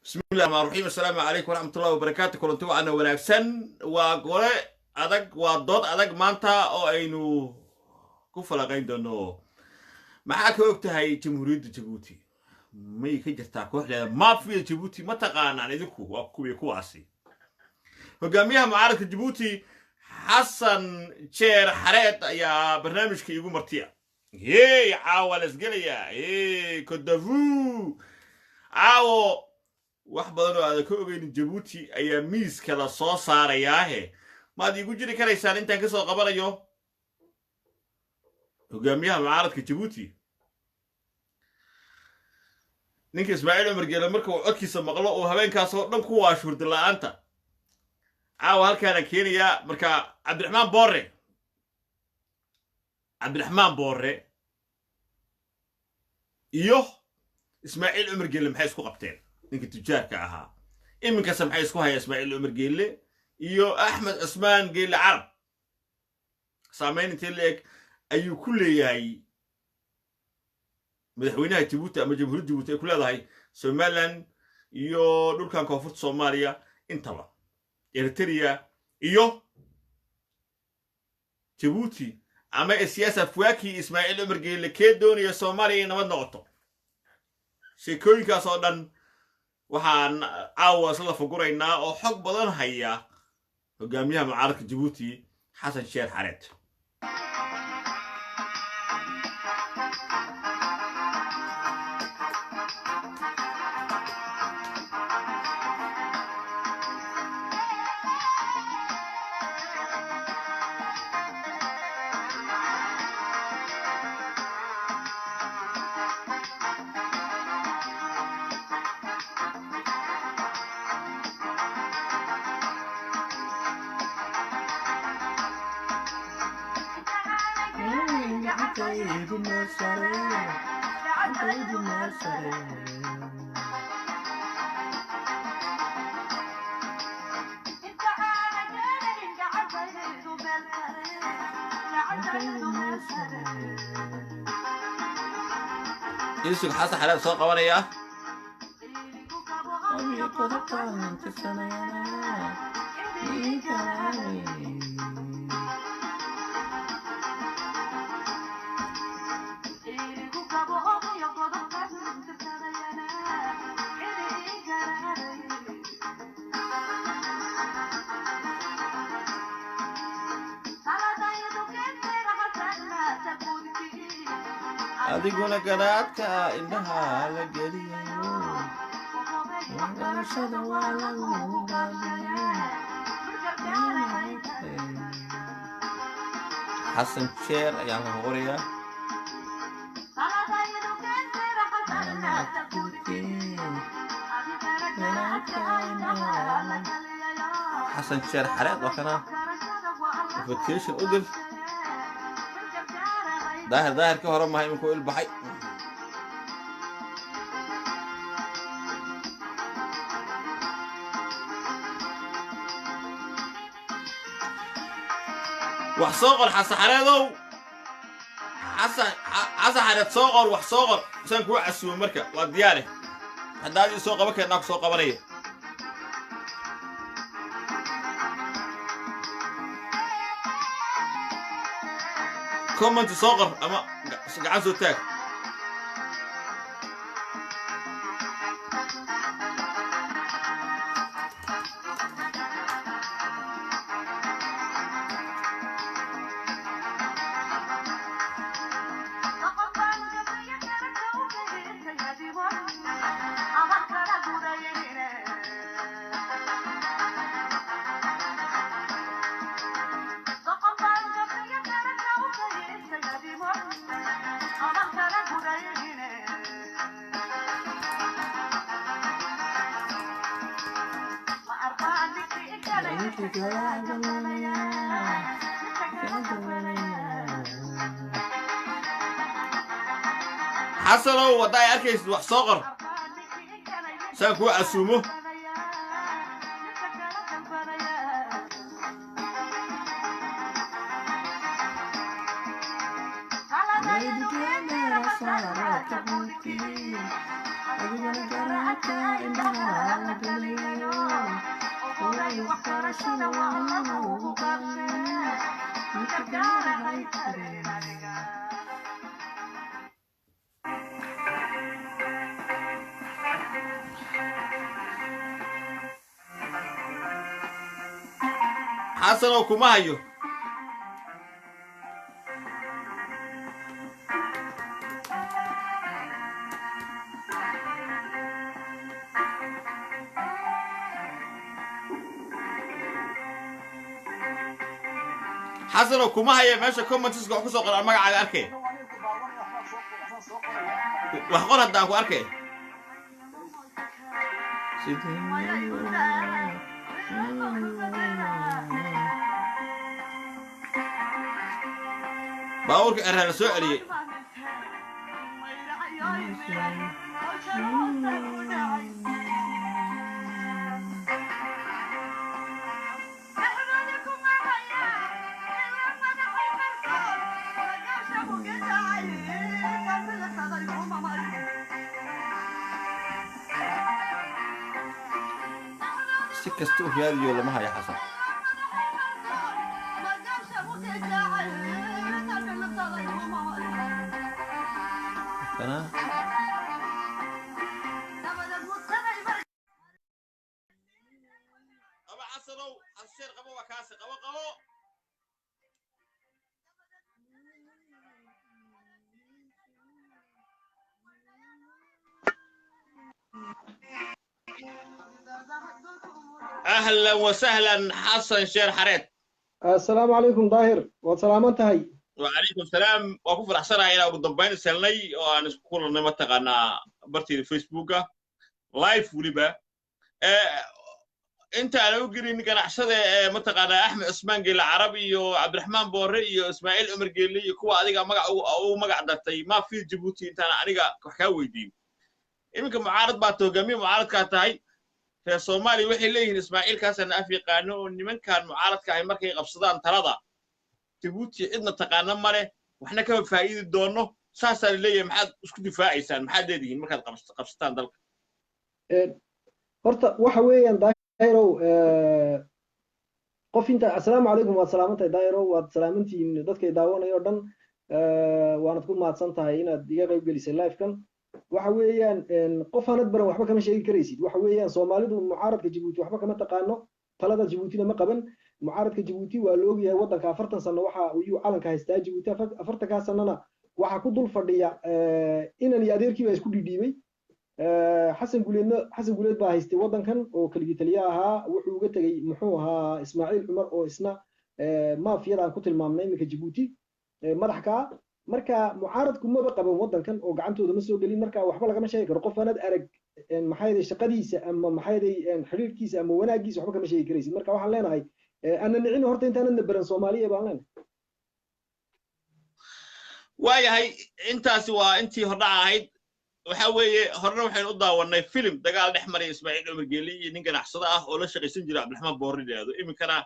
بسم الله الرحمن الرحيم. السلام عليكم ورحمة الله وبركاته. كلنتي وعنا وناكسن وقولي أدق وضد أدق مانتا أو أينو كفلا قين دونو معاك وقتها جمهورية جيبوتي ما يكجر تاكوح لأن ما في جيبوتي ما تقانا ندكو وكو يكواسي وقاميها معارك جيبوتي حسن شير حريت يا برنامج كي يقول مرتيع هي عاول اسقليا هي كدفو عاو wax badan oo aad ka ogeyn Djibouti ayaa miiska la soo saarayaahe maad igu jiri karaysaan intaan ka soo qabanayo hogaamiyaha mucaaradka Djibouti ninka Ismaaciil Umar Geele markuu codkiisa maqlo oo habeenkaas oo dhan ku waashurdi la'aanta caawa halkaan keenaya marka Cabdiraxmaan Boorre iyo Ismaaciil Umar Geele maxay isku qabteen ninka tujaarka ahaa iminka samxay isku haya Ismaaciil Umar Geele iyo Axmed Cusmaan Geele Carab saameyn intii leeg ayuu ku leeyahay madaxweynaha Djibouti ama jamhuuriyadda Djibouti ay ku leedahay Somaliland iyo dhulkan koonfurta Soomaaliya intaba Eritrea iyo Djibouti ama siyaasad fuaki Ismaaciil Umar Geele ka doonaya Soomaaliya nabad noqoto sheekooyinkaas oo dhan waxaan caawa isla faguraynaa oo xog badan haya hogaamiyaha mucaaradka Djibouti Xasan Sheekh Xareed يوسف حسن حلال سوق قوانيا adiguna garaadka indhaha la geliyo garashada waa lagu Xasan Sheekh ayaan ka qorayaa Xasan Sheekh Xareed waa kana invitation u dir ظاهر كهرب ما هي من كل البحي وحصوغر حس حرادو حس حراد صوغر وحصوغر عشان كوع السوق مركب ودياله هذا سوق بك انك سوق بريه كومنت صغر اما قاعد زوتك حصلوا وضعي أركيس وحصغر سانكو أسومه حسن وكما هيو حسن وكما هي ماشي كومنتس كو سو قرا magaca arkay wax qor hadaan ku arkay باورك أنا سو علي سكستو في هذه ولا ما هي حسن أنا أبا حسنوا الشير قبوا وكاسي قبوا أهلا وسهلا حسن شير حريت السلام عليكم ظاهر وسلامتها وعليكم السلام وكفر أحسن إلى قدامين سلني وأنا كل ما تقنا برتي الفيسبوك لايف ولبا أنت لو قري إنك أنا أحسن ما تقنا أحمد عثمان قيل عربي وعبد الرحمن بوري وإسماعيل عمر قيل لي كوا هذيك مقع أو مقع دتي ما في جيبوتي أنت أنا كحكاوي دين يمكن معارض باتو جميع معارض كاتاي في الصومالي وحي ليه إسماعيل كاسن أفريقانو إن من كان معارض كاي مركي قبصدان ترضى تبوتي إدنا تقانا مره وإحنا كم فائدة دونه ساسا ليه محد اسكو دفاعي سان محد دين مركز قبصدان دلك horta waxa weeyaan daayiro qof inta assalaamu calaykum waad salaamantay daayiro waad salaamantiin dadka daawanayo dhan waanad ku mahadsan tahay inaad iga qayb gelisay live-kan waxa weeyaan qof aanad baran waxba kama sheegi karaysid waxa weeyaan Soomaalidu mucaaradka Djibouti waxba kama taqaano talada Djibouti ma qaban mucaaradka Djibouti waa loo yahay wadanka 40 sano waxa uu calanka haystaa Djibouti 40 sanana waxa ku dul fadhiya inaan adeerkii baa isku dhidhiibay حسن قوليد baa haystay wadankan oo kaligi taliya ahaa wuxuu uga tagay muxuu ahaa Ismaaciil Umar oo isna maafiyada aan ku tilmaamnay imika Djibouti madaxka marka mucaaradku ma qaban wadankan oo gacantooda ma soo galin marka waxba laga ma sheegi karo qof aanad arag maxay shaqadiisa ama maxay xiriirkiisa ama wanaagiisa waxba kama sheegi karaysid marka waxaan leenahay ana nicin horta intaanad baran Soomaaliya baan leenahay waayahay intaasi waa intii hordhac ahayd waxa weeye horna waxaan u daawanay film dagaal dhex maray Ismaaciil Umar Geeli iyo nin ganacsada ah oo la shaqaysan jiray Cabdiraxmaan Boorri leedo iminkana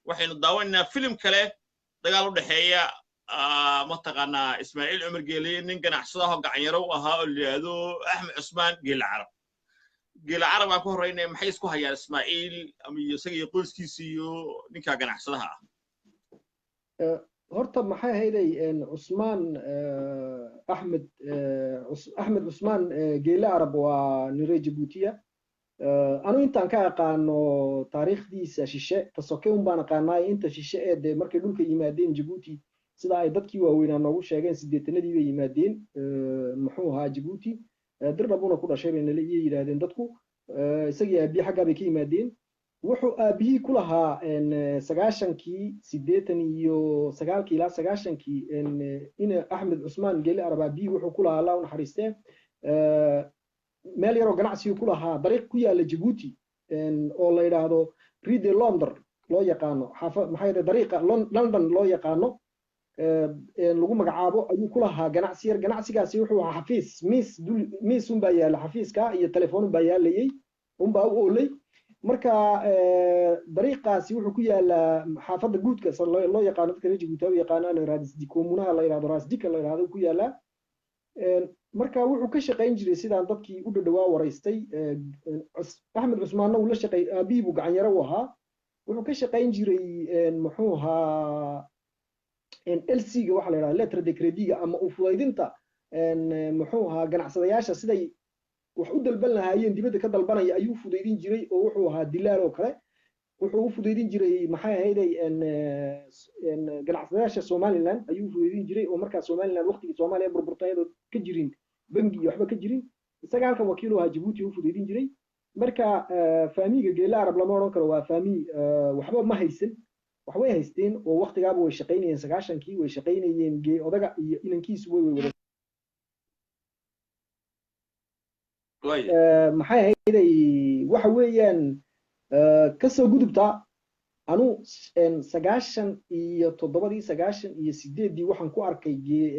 waxaynu daawanaa film kale dagaal u dhaxeeya ma taqaanaa Ismaaciil Umar Geeli nin ganacsada ah gacan yar ahaa oo leedo Axmed Cusmaan Geeli Carab aan ku horeynay maxay isku hayaan Ismaaciil ama isaga qoyskiisa iyo ninka ganacsadaha ah horta maxay hayday Usmaan Ahmed Usmaan Geela Arab waa nire Djibouti anu intaan ka aqaano taariikhdiisa shishe tasoke baan aqaanay inta shishe ee markay dhulka yimaadeen Djibouti sida ay dadkii waaweynaa noogu sheegeen 80nadii bay yimaadeen muxuu ahaa Djibouti dirdhabuna ku dhashay bay yiraahdeen dadku isagii aabi xagga bay ka yimaadeen wuxuu aabihii ku lahaa 90kii 89 ilaa 90kii in Axmed Cusmaan Geeli Arab aabihii wuxuu ku lahaa Allah u naxariistee meel yar oo ganacsi ku lahaa dariiq ku yaala Djibouti oo la yiraahdo Rue de Londres loo yaqaano maxay dariiqa London loo yaqaano lagu magacaabo ayuu ku lahaa ganacsi yar ganacsigaasi wuxuu ahaa xafiis miis un baa yaala xafiiska iyo telefoon baa yaalayay un baa u oolay marka dariiqaasi wuxuu ku yaala xaafada guudka loo yaqaano dadka reer Djibouti oo yaqaanaan raadisdi komunaha la yiraahdo raasdika la yiraahdo ku yaala marka wuxuu ka shaqayn jiray sidaan dadkii u dhawaa wareystay Axmed Cusmaanna uu la shaqay aabihi buu gacan yar u ahaa wuxuu ka shaqayn jiray muxuu ahaa LC-ga waxa la yidhahdaa letter de credit-ga ama u fudaydinta muxuu ahaa ganacsadayaasha siday wax u dalban lahaayeen dibadda ka dalbanaya ayuu fudaydin jiray oo wuxuu ahaa dilaal oo kale wuxuu u fudaydin jiray maxay ahayday ganacsadayaasha Somaliland ayuu fudaydin jiray oo markaa Somaliland waqtigii Soomaaliya burburtayadoo ka jirin bangi iyo waxba ka jirin isaga halkan wakiil u ahaa Djibouti uu fudaydin jiray marka faamiga Geela Arab lama oran karo waa faami waxba ma haysan wax way haysteen oo waqtigaaba way shaqaynayeen 9kii way shaqaynayeen odaga iyo inankiisu way wada maxay ahayday waxa weeyaan kasoo gudubta anu 9 iyo 7 iyo 8 waxaan ku arkay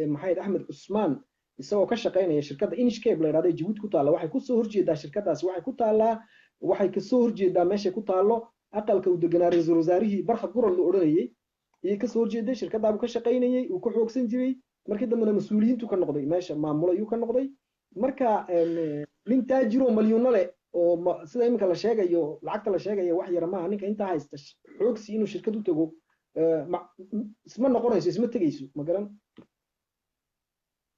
maxamed Axmed Cusmaan isagoo ka shaqaynaya shirkadda Inchcape la yiraahdo Djibouti ku taala waxay ku soo horjeedaa shirkadaas waxay ka soo horjeedaa meesha ku taalo aqalka uu deganaa ra'iisul wasaarihii Barkhad Gurad loo oranayay iyo ka soo horjeeday shirkadda uu ka shaqaynayay uu ku xoogsan jiray markii dambena mas'uuliyiintu ka noqday meesha maamulayu ka noqday marka nin taajiro maliyuuna leh oo sida iminka la sheegayo lacagta la sheegayo wax yar maaha ninka inta haysta xoogsi inuu shirkad u tago isma noqonayso isma tagayso ma garan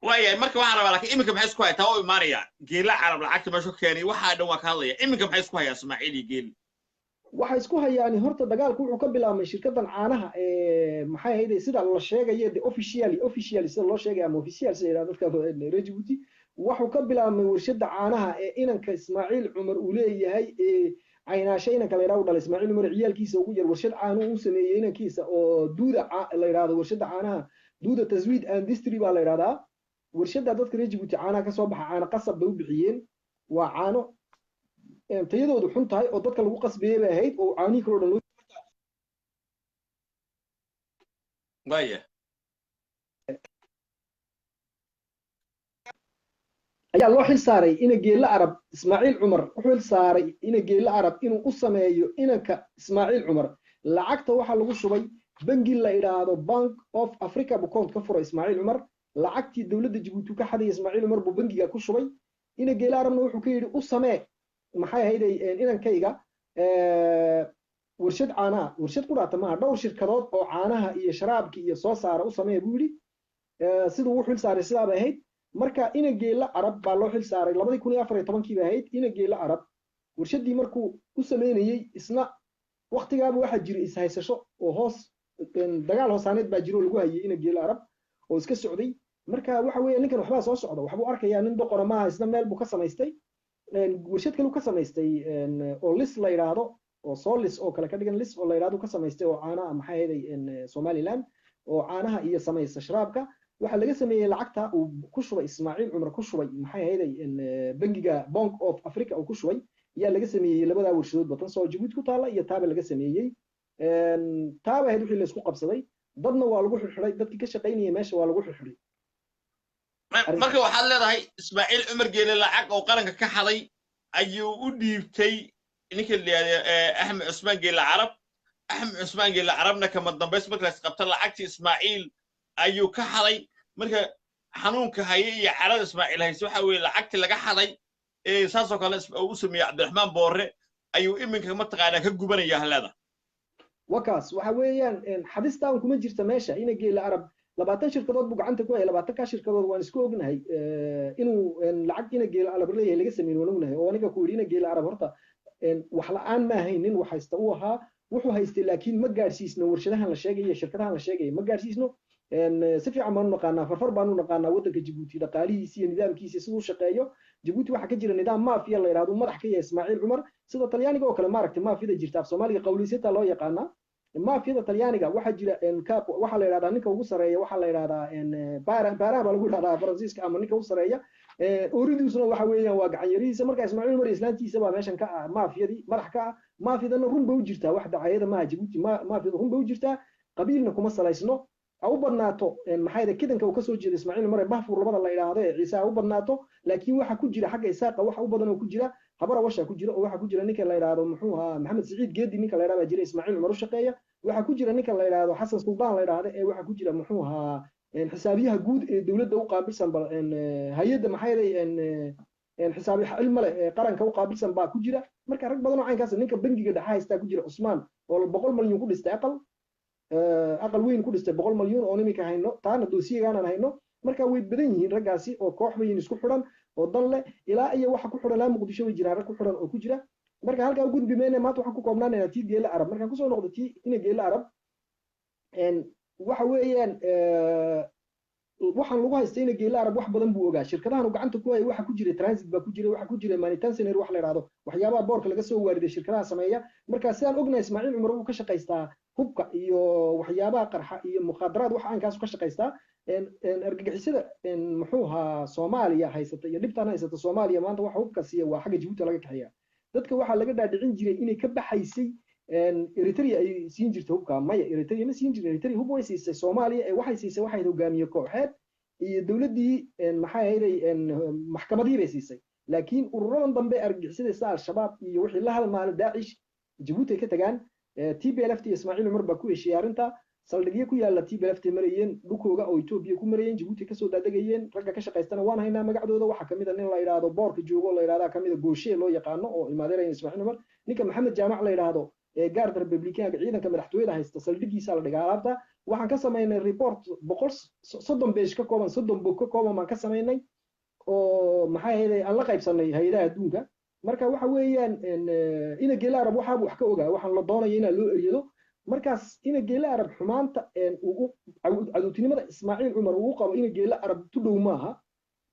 waayahay marka waxaan rabaa laakiin iminka maxay isku haytaa oo imaanaya Geela Arab lacagta meesha ka keenay waxa dhan waa ka hadlaya iminka maxay isku hayaa Ismaaciil iyo Geel waxa isku hayaan horta dagaalku wuxuu ka bilaabmay shirkadan caanaha maxay ahayd sida la sheegayo officially sida loo sheegay ama official sida dadka reer Djibouti wuxuu ka bilaabmay warshada caanaha inanka Ismaaciil Cumar uu leeyahay caynaashay inanka la yiraahdo dal Ismaaciil Cumar ciyaalkiisa ugu yar warshad caano uu sameeyay inankiisa oo duuda la yiraahdo warshada caanaha duuda taswiid and industry baa la yiraahdaa warshada dadka reer Djibouti caanaha ka soo baxa caano qasab bay u bixiyeen waa caano tayadoodu xun tahay oo dadka lagu qasbeeyay bay ahayd oo caanihi kale oo dhan waayahay ayaa loo xil saaray in Geela Arab Ismaaciil Cumar wuxuu xil saaray in Geela Arab inuu u sameeyo inanka Ismaaciil Cumar lacagta waxa lagu shubay bangi la yiraahdo Bank of Africa account ka furo Ismaaciil Cumar lacagtii dawladda Djibouti ka xaday Ismaaciil Cumar buu bangiga ku shubay in Geela Arabna wuxuu ka yiri u samee maxay ahayday inankayga warshad caanaha warshad ku dhaata maaha dhowr shirkadood oo caanaha iyo sharaabki iyo soo saara u samee buu yiri sidoo wuxuu xil saaray sidaa bay ahayd marka in Geela Arab baa loo xil saaray 2014 bay ahayd in Geela Arab warshadii markuu u sameeyay isna waqtigaaba waxa jiray is haysasho oo hoos dagaal hoosaaneed baa jiro lagu hayay in Geela Arab oo iska socday marka waxa weeye ninkan waxba soo socda waxba arkayaa nin doqor ma isna meel buu ka samaystay warshad kale uu ka samaystay oo lis la yiraahdo oo Solis oo kale ka dhigan lis oo la yiraahdo ka samaystay oo caanaha maxay ahayd Somaliland oo caanaha iyo samaysa sharaabka waxa laga sameeyay lacagta uu ku shubay Ismaaciil Cumar ku shubay maxay ahayd bangiga Bank of Africa uu ku shubay yaa laga sameeyay labada warshadood batan soo Djibouti ku taala iyo taaba laga sameeyay taaba ahayd wixii la isku qabsaday dadna waa lagu xirxiray dadkii ka shaqaynayay meesha waa lagu xirxiray marka waxaad leedahay Ismaaciil Cumar Geele lacag oo qaranka ka xaday ayuu u dhiibtay ninka Axmed Cusmaan Geele Arab Axmed Cusmaan Geele Arabna kama dambays markaas qabta lacagtii Ismaaciil ayuu ka xaday marka xanuunka hayay iyo carada Ismaaciil hayso waxa weeye lacagtii laga xaday saasoo kale uu sameeyay Cabdiraxmaan Boorre ayuu iminka ma taqaanaa ka gubanaya halada wakaas waxa weeyaan xadistaan kuma jirta meesha in Geela Arab 20 shirkadood buu gacanta ku hayay 20 ka shirkadood waan isku ognahay inuu lacag in Geela Arab leeyahay laga sameeyay waan ognahay oo aniga ku yiri in Geela Arab horta wax la'aan ma haynin wax haysta uu ahaa wuxuu haystay laakiin ma gaarsiisno warshadahan la sheegay shirkadahan la sheegay ma gaarsiisno si fiican baan u naqaanaa farfar baan u naqaanaa waddanka Djibouti dhaqaalihiisa iyo nidaamkiisa sidoo shaqeeyo Djibouti waxa ka jira nidaam maafiya la yiraahdo madax ka yahay Ismaaciil Cumar sida Talyaaniga oo kale maaragtay maafiyada jirta af Soomaaliga qowliysata loo yaqaana maafiyada Talyaaniga waxa jira waxa la yiraahdaa ninka ugu sareeya waxa la yiraahdaa baaraha baa lagu yiraahdaa Faransiiska ama ninka ugu sareeya ooridiisuna waxa weeyaan waa gacan yariisa marka Ismaaciil Cumar islaantiisa baa meeshan ka ah maafiyadii madax ka ah maafiyadana run bay u jirtaa wax dacayada ma Djibouti maafiyada run bay u jirtaa qabiilna kuma salaysno au badnaato maxayda kidanka uu ka soo jeeday Ismaaciil Cumar bahfur labada la yiraahdo Ciisa u badnaato laakiin waxa ku jira xagga Isaaqa waxa u badan oo ku jira habara washa ku jira oo waxa ku jira ninka la yiraahdo muxuu ahaa Maxamed Saciid Geedi ninka la yiraahdo jira Ismaaciil Cumar u shaqeeya waxa ku jira ninka la yiraahdo Xasan Suldaan la yiraahdo waxa ku jira muxuu ahaa xisaabiyaha guud ee dawladda u qaabilsan hay'adda maxayda xisaabi cilmi leh qaranka u qaabilsan baa ku jira marka rag badan oo caynkaas ninka bangiga dhexe haystaa ku jira Cusmaan oo 100 malyan ku dhistay aqal weyn ku dhistay 100 malyan oo nimika hayno taana doosiyagaanan hayno marka way badan yihiin raggaasi oo koox weyn isku xidhan oo dan leh ilaa iyo waxa ku xidhan Muqdisho way jiraan rag ku xidhan oo ku jira marka halka ugu gudbimeenay maanta waxa ku koobnaanayna tii geela arab marka ku soo noqdo tii ina geela arab waxa weeyaan waxaan lagu haystay ina geela arab wax badan buu ogaa shirkadahan gacanta ku hay waxa ku jira transit ba ku jira waxa ku jira manufacturing wax la yiraahdo waxyaabaha boorka laga soo waariday shirkadaha sameeya marka sidaan ognahay Ismaaciil Cumar uu ka shaqeystaa hubka iyo waxyaabaha qarxa iyo mukhadaraad wax aan kaas ka shaqeystaa argagixisada muxuu ahaa Soomaaliya haysata iyo dhibtaan haysata Soomaaliya maanta waxa hubka siiya waa xagga Djibouti laga kaxeeyaa dadka waxa laga dhaadhicin jiray inay ka baxaysay Eritrea ay siin jirtay hubka maya Eritrea ma siin jirin Eritrea hub way siisay Soomaaliya ee waxay siisay waxay hogaamiye kooxeed iyo dawladii maxay ahayd maxkamadii bay siisay laakiin ururadan dambe argagixisada al-shabaab iyo wixii la halmaanay Daesh Djibouti ka tagaan TPLF Ismaaciil Cumar baa ku heshiiyay arinta saldhigyo ku yaala TPLF marayeen dhulkooga oo Itoobiya ku marayeen Djibouti ka soo daadagayeen ragga ka shaqeystana waan haynaa magacdooda waxa kamid ah nin la yiraahdo boorka joogo la yiraahdo kamid ah Gooshe loo yaqaano oo ilmaadeeray Ismaaciil Cumar ninka Maxamed Jaamac la yiraahdo gaarda Republicaanka ciidanka madaxtooyada haysta saldhigiisa la dhigaa alaabta waxaan ka sameynay report 130 page ka kooban 30 book ka kooban aan ka sameynay oo maxay ahayd aan la qaybsanay hay'adaha adduunka marka waxa weeyaan ina geela arab waxa wax ka ogaa waxaan la doonayo in loo eriyado markaas ina geela arab xumaanta uu cadownimada Ismaaciil Cumar uu qabo ina geela arab tudhow maaha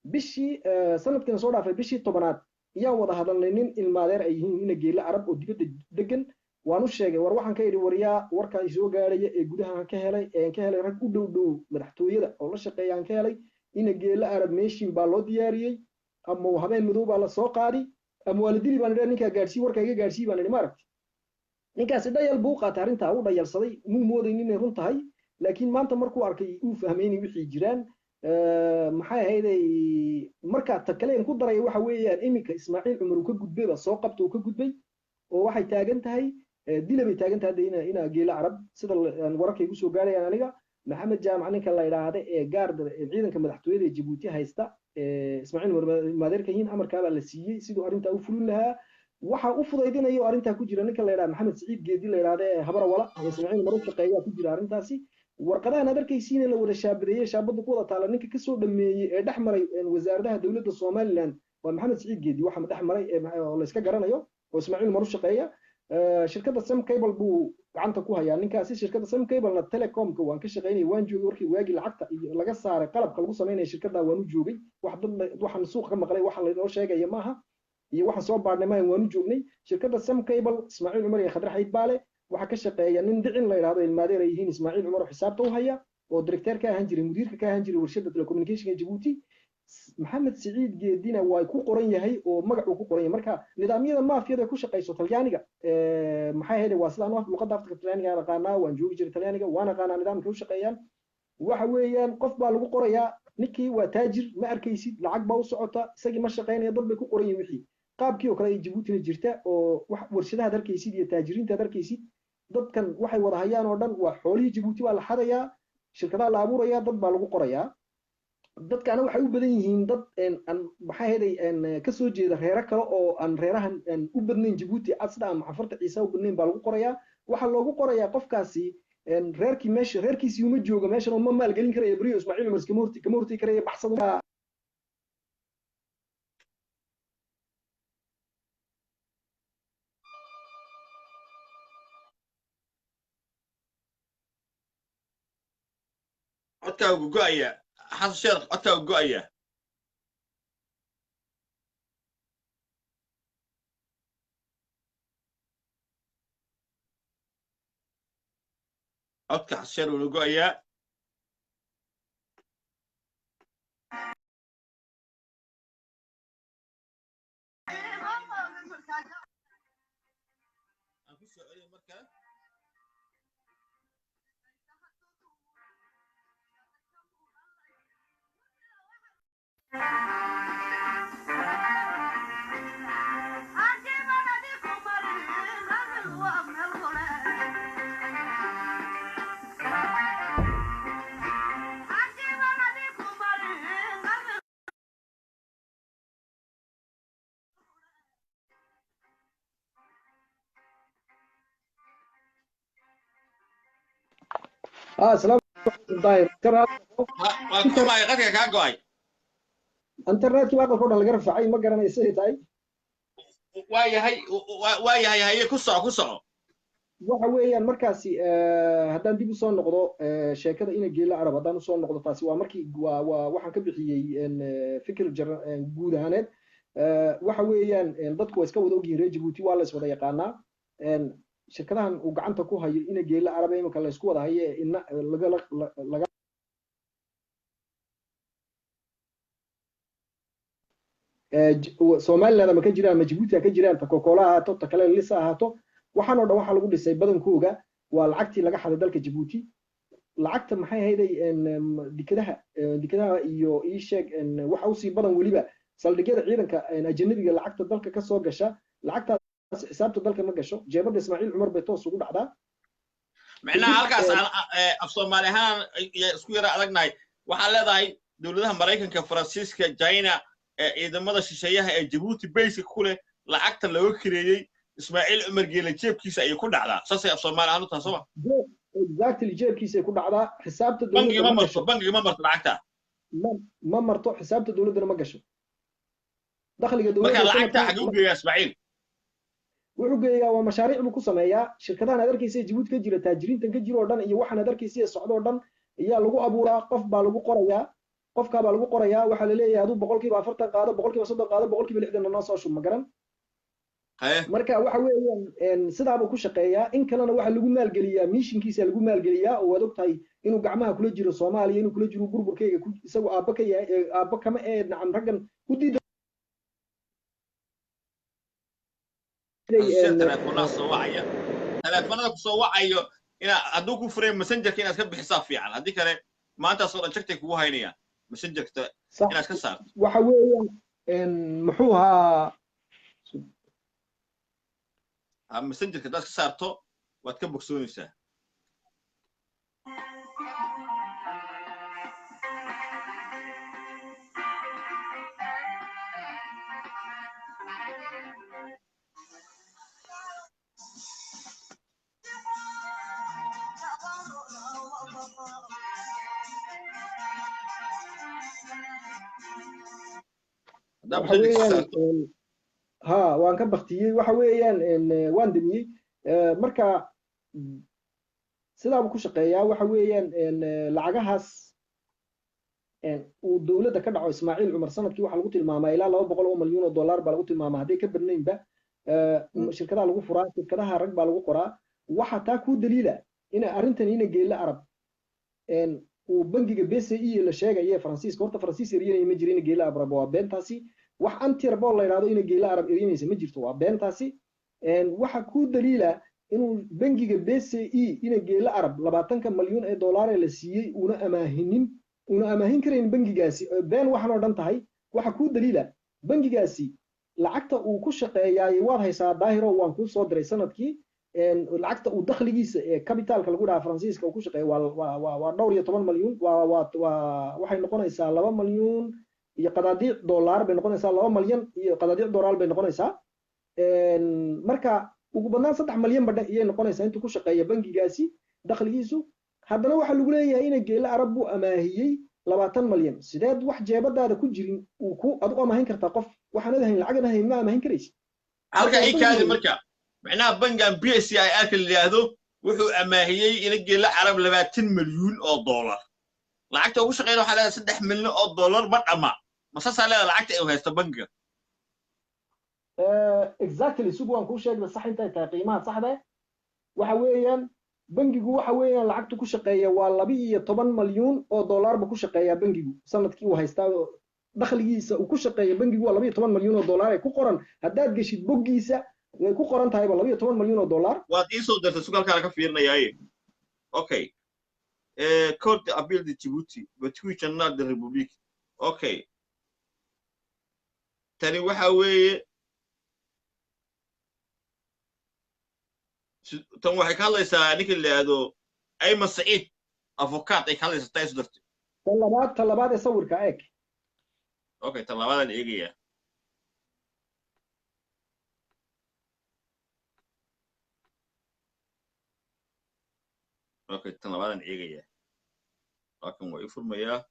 bishii sanadkan soo dhaafay bishii 10aad iyaan wada hadalnay nin ilmaadeer ay yihiin ina geela arab oo dibadda degan waanu sheegay war waxaan ka yiri wariyaa warka ay soo gaaraya ee gudaha ka helay rag u dhow madaxtooyada oo la shaqeeyaan ka helay ina geela arab meeshin baa loo diyaariyay ama habeen madow baa la soo qaadi ama waalidii baan idhaa ninka gaarsi warka iga gaarsi baan idhi maaragtay ninkaas dhayal buu qaatay arinta uu dhayalsaday muu mooday inay run tahay laakiin maanta markuu arkay uu fahmeeyay wixii jiraan maxay ahayd marka takaleen ku daray waxa weeyaan iminka Ismaaciil Cumar uu ka gudbay ba soo qabto uu ka gudbay oo waxay taagan tahay dilabay taagan tahay ina geela arab sida wararkay ku soo gaarayaan aniga maxamed jaamac ninka la yiraahdo ee gaarda ciidanka madaxtooyada Djibouti haysta Ismaaciil Madeerka yiin amarka la siiyay sidoo arinta u fulin lahaa waxa u fudaydinayo arinta ku jira ninka la yiraahdo Maxamed Saciid Geedi la yiraahdo habara wala Ismaaciil Mar u shaqeeya ku jira arintaasi warqadaha nadarkaysiin la wada shaabadeeyay shaabadu ku wada taala ninka ka soo dhameeyay ee dhaxmaray wasaaradaha dawladda Soomaaliland waa Maxamed Saciid Geedi waxa dhaxmaray oo la iska garanayo oo Ismaaciil Mar u shaqeeya shirkadda Sam Cable buu gacanta ku hayaa ninkaasi shirkadda Sam Cable na Telecom-ka waan ka shaqeynay waan joogay warkii waagi lacagta laga saaray qalabka lagu sameeyay shirkadda waan u joogay waxaan suuq ka maqlay waxa la inoo sheegay maaha iyo waxa soo baarnay waan u joognay shirkadda Sam Cable Ismaaciil Cumar iyo Khadar Xayd Baale waxa ka shaqeeya nin dhicin la yiraahdo ilmaadeer ay yihiin Ismaaciil Cumar oo xisaabta u haya oo director ka ahaan jiray mudiirka ka ahaan jiray warshadda telecommunication ee Djibouti Maxamed Saciid Geedina way ku qoran yahay oo magac uu ku qoran yahay marka nidaamyada maafiyada ku shaqeyso Talyaaniga maxay ahayd waa sidaan wax luqadda afka Talyaaniga aan aqaanaa waan joogi jiray Talyaaniga waan aqaanaa nidaamka u shaqeeyaan waxa weeyaan qof baa lagu qorayaa ninkii waa taajir ma arkaysid lacag baa u socota isagii ma shaqeynaya dad bay ku qoran yihiin wixii qaabkii oo kale ay Djibouti jirta oo wax warshadaha darkaysid iyo taajiriinta darkaysid dadkan waxay wada hayaan oo dhan waa xoolihii Djibouti waa la xadayaa shirkadaha la abuuraya dad baa lagu qorayaa dadkana waxay u badan yihiin dad maxay ahayd ka soo jeeda reero kale oo aan reerahan u badnayn Djibouti asda ama xafarta Ciise u badnayn baa lagu qorayaa waxa loogu qorayaa qofkaasi reerkiisii uma joogo meeshan oo ma maalgelin karayo bariyo Ismaaciil Cumar kama horti karayo baxsado codkaaga go'aya xasan sheekh codkaaga go'aya codka xasan sheekh uu go'aya aan ku soo celiyo markaa سلام داير ترى waa ka xumahay qadka kaa go'ay. انترنت كي واقف كودن laga rafacay ma garanaysa tahay waa yahay haye ku soco ku soco. waxa weeyaan markaasi haddaan dib u soo noqdo sheekada ina geela arab haddaan u soo noqdo taasi waa markii waxaan ka bixiyey fikir guud ahaaneed waxa weeyaan dadku waa iska wada ogyihiin reer Djibouti waa la iswada yaqaanaa shirkadahan uu gacanta ku hayo ina geela arab imika la isku wada hayo in laga Soomaaliland ama ka jiraan ama Djibouti ka jiraan ta Coca-Cola ahaato ta kale lisa ahaato waxaan oo dhan waxa lagu dhisay badankooga waa lacagtii laga xaday dalka Djibouti lacagta maxay hayday dikadaha iyo ii sheeg waxa uu sii badan waliba saldhigyada ciidanka ajnabiga lacagta dalka ka soo gasha lacagtaas xisaabta dalka ma gasho jeebada Ismaaciil Cumar bay toos ugu dhacdaa macnaha halkaas af Soomaali ahaan isku yara adagnahay waxaa leedahay dawladaha Mareykanka Faransiiska China ciidamada shisheeyaha ee Djibouti base ku leh lacagta laga kireeyay Ismaaciil Cumar Geele jeebkiisa ay ku dhacdaa saasay af Soomaali ahaan u tahay soo exactly jeebkiisa ay ku dhacdaa xisaabta bangiga ma marto lacagta ma marto xisaabta dawladda ma gasho dakhliga dawladda marka lacagta xaq u geeyaa Ismaaciil wuxuu geeyaa waa mashaariic buu ku sameeyaa shirkadahan aad arkaysa Djibouti ka jira taajiriintan ka jiro oo dhan iyo waxaan aad arkaysa socdo oo dhan ayaa lagu abuuraa qof baa lagu qorayaa qofka baa lagu qorayaa waxa la leeyahay aduu 40% qaado 30% qaado 60% noo soo shub ma garan marka waxa weeyaan sidaaba ku shaqeeyaa in kalena waxa lagu maalgeliyaa mishinkiisa lagu maalgeliyaa oo wad ogtahay inuu gacmaha kula jiro Soomaaliya inuu kula jiro burburkeega isagu aabba ka yahay aabba kama nacam raggan ku diiday telefoonada ku soo wacayo ina hadduu ku furay messengerka inaad ka bixisaa fiican haddii kale maanta soo dhajagtay kugu haynaya messengerka inaad ka saarto waxa weeyaan muxuu ahaa messengerka hadaad ka saarto waad ka bogsoonaysaa ها وان كبختيي waxa weeyaan waan damiyay marka sidaaba ku shaqeeyaa waxa weeyaan lacagahaas uu dawladda ka dhaco Ismaaciil Cumar sanadkii waxa lagu tilmaamaa ilaa 200 milyan oo dollar baa lagu tilmaamaa hadii ka badnaynba shirkadaha lagu furaa shirkadaha rag baa lagu qoraa waxa taa ku daliila in arintan ina geela arab uu bangiga BCE la sheegay Faransiiska horta Faransiis yariyay ma jirin geela arab waa beentaasi wax anti-rebel la yiraahdo in geela arab erinaysa ma jirto waa beentaasi waxa ku daliila inuu bangiga BCE in geela arab 20 milyan ee dollar la siiyay una amaahin kareen bangigaasi been waxan oo dhan tahay waxa ku daliila bangigaasi lacagta uu ku shaqeeyay waad haysaa daahiro waan ku soo diray sanadkii lacagta uu dakhligiisa ee capitalka lagu dhaaf Faransiiska uu ku shaqeeyay waa dhowr iyo 10 milyan waxay noqonaysaa 2 milyan iyo qadaadiic dollar bay noqonaysaa 2 milyan iyo qadaadiic dollar bay noqonaysaa marka ugu badnaan 3 milyan badha ayay noqonaysaa intuu ku shaqeeyo bangigaasi dakhligiisu haddana waxa lagu leeyahay in geela arab buu amaahiyay 20 milyan sideed wax jeebadaada ku jirin uu ku adigu amaahin kartaa qof waxaan leeyahay lacagna hay ma amaahin karaysid halka ay kaadi marka macnaha bangan BCE ka leeyahay wuxuu amaahiyay in geela arab 20 milyan oo dollar lacagta ugu shaqeeyay waxa leeyahay 3 milyan oo dollar ma dhama masasa leeyahay lacagta ay haysto bangiga exactly suuq waan ku sheegay sax inta ay qiimaha saxda waxa weeyaan bangigu waxa weeyaan lacagtu ku shaqeeya waa 12 milyan oo dollar ba ku shaqeeya bangigu sanadkii uu haystaa dakhligiisa uu ku shaqeeya bangigu waa 12 milyan oo dollar ay ku qoran hadaad gashid boggiisa way ku qoran tahay 12 milyan oo dollar waad ii soo dartay suuqalka ka fiirinayay okay Court Appeal de Djibouti Batui Channel de République okay tani waxa weeye tan waxay ka hadlaysaa ninka la yiraahdo Ayman Said avocat ay ka hadlaysaa taas darti talabaad ee sawirka eeg okay talabaadan eegaya اوكي تنبادن ايغيا لكن way furmaya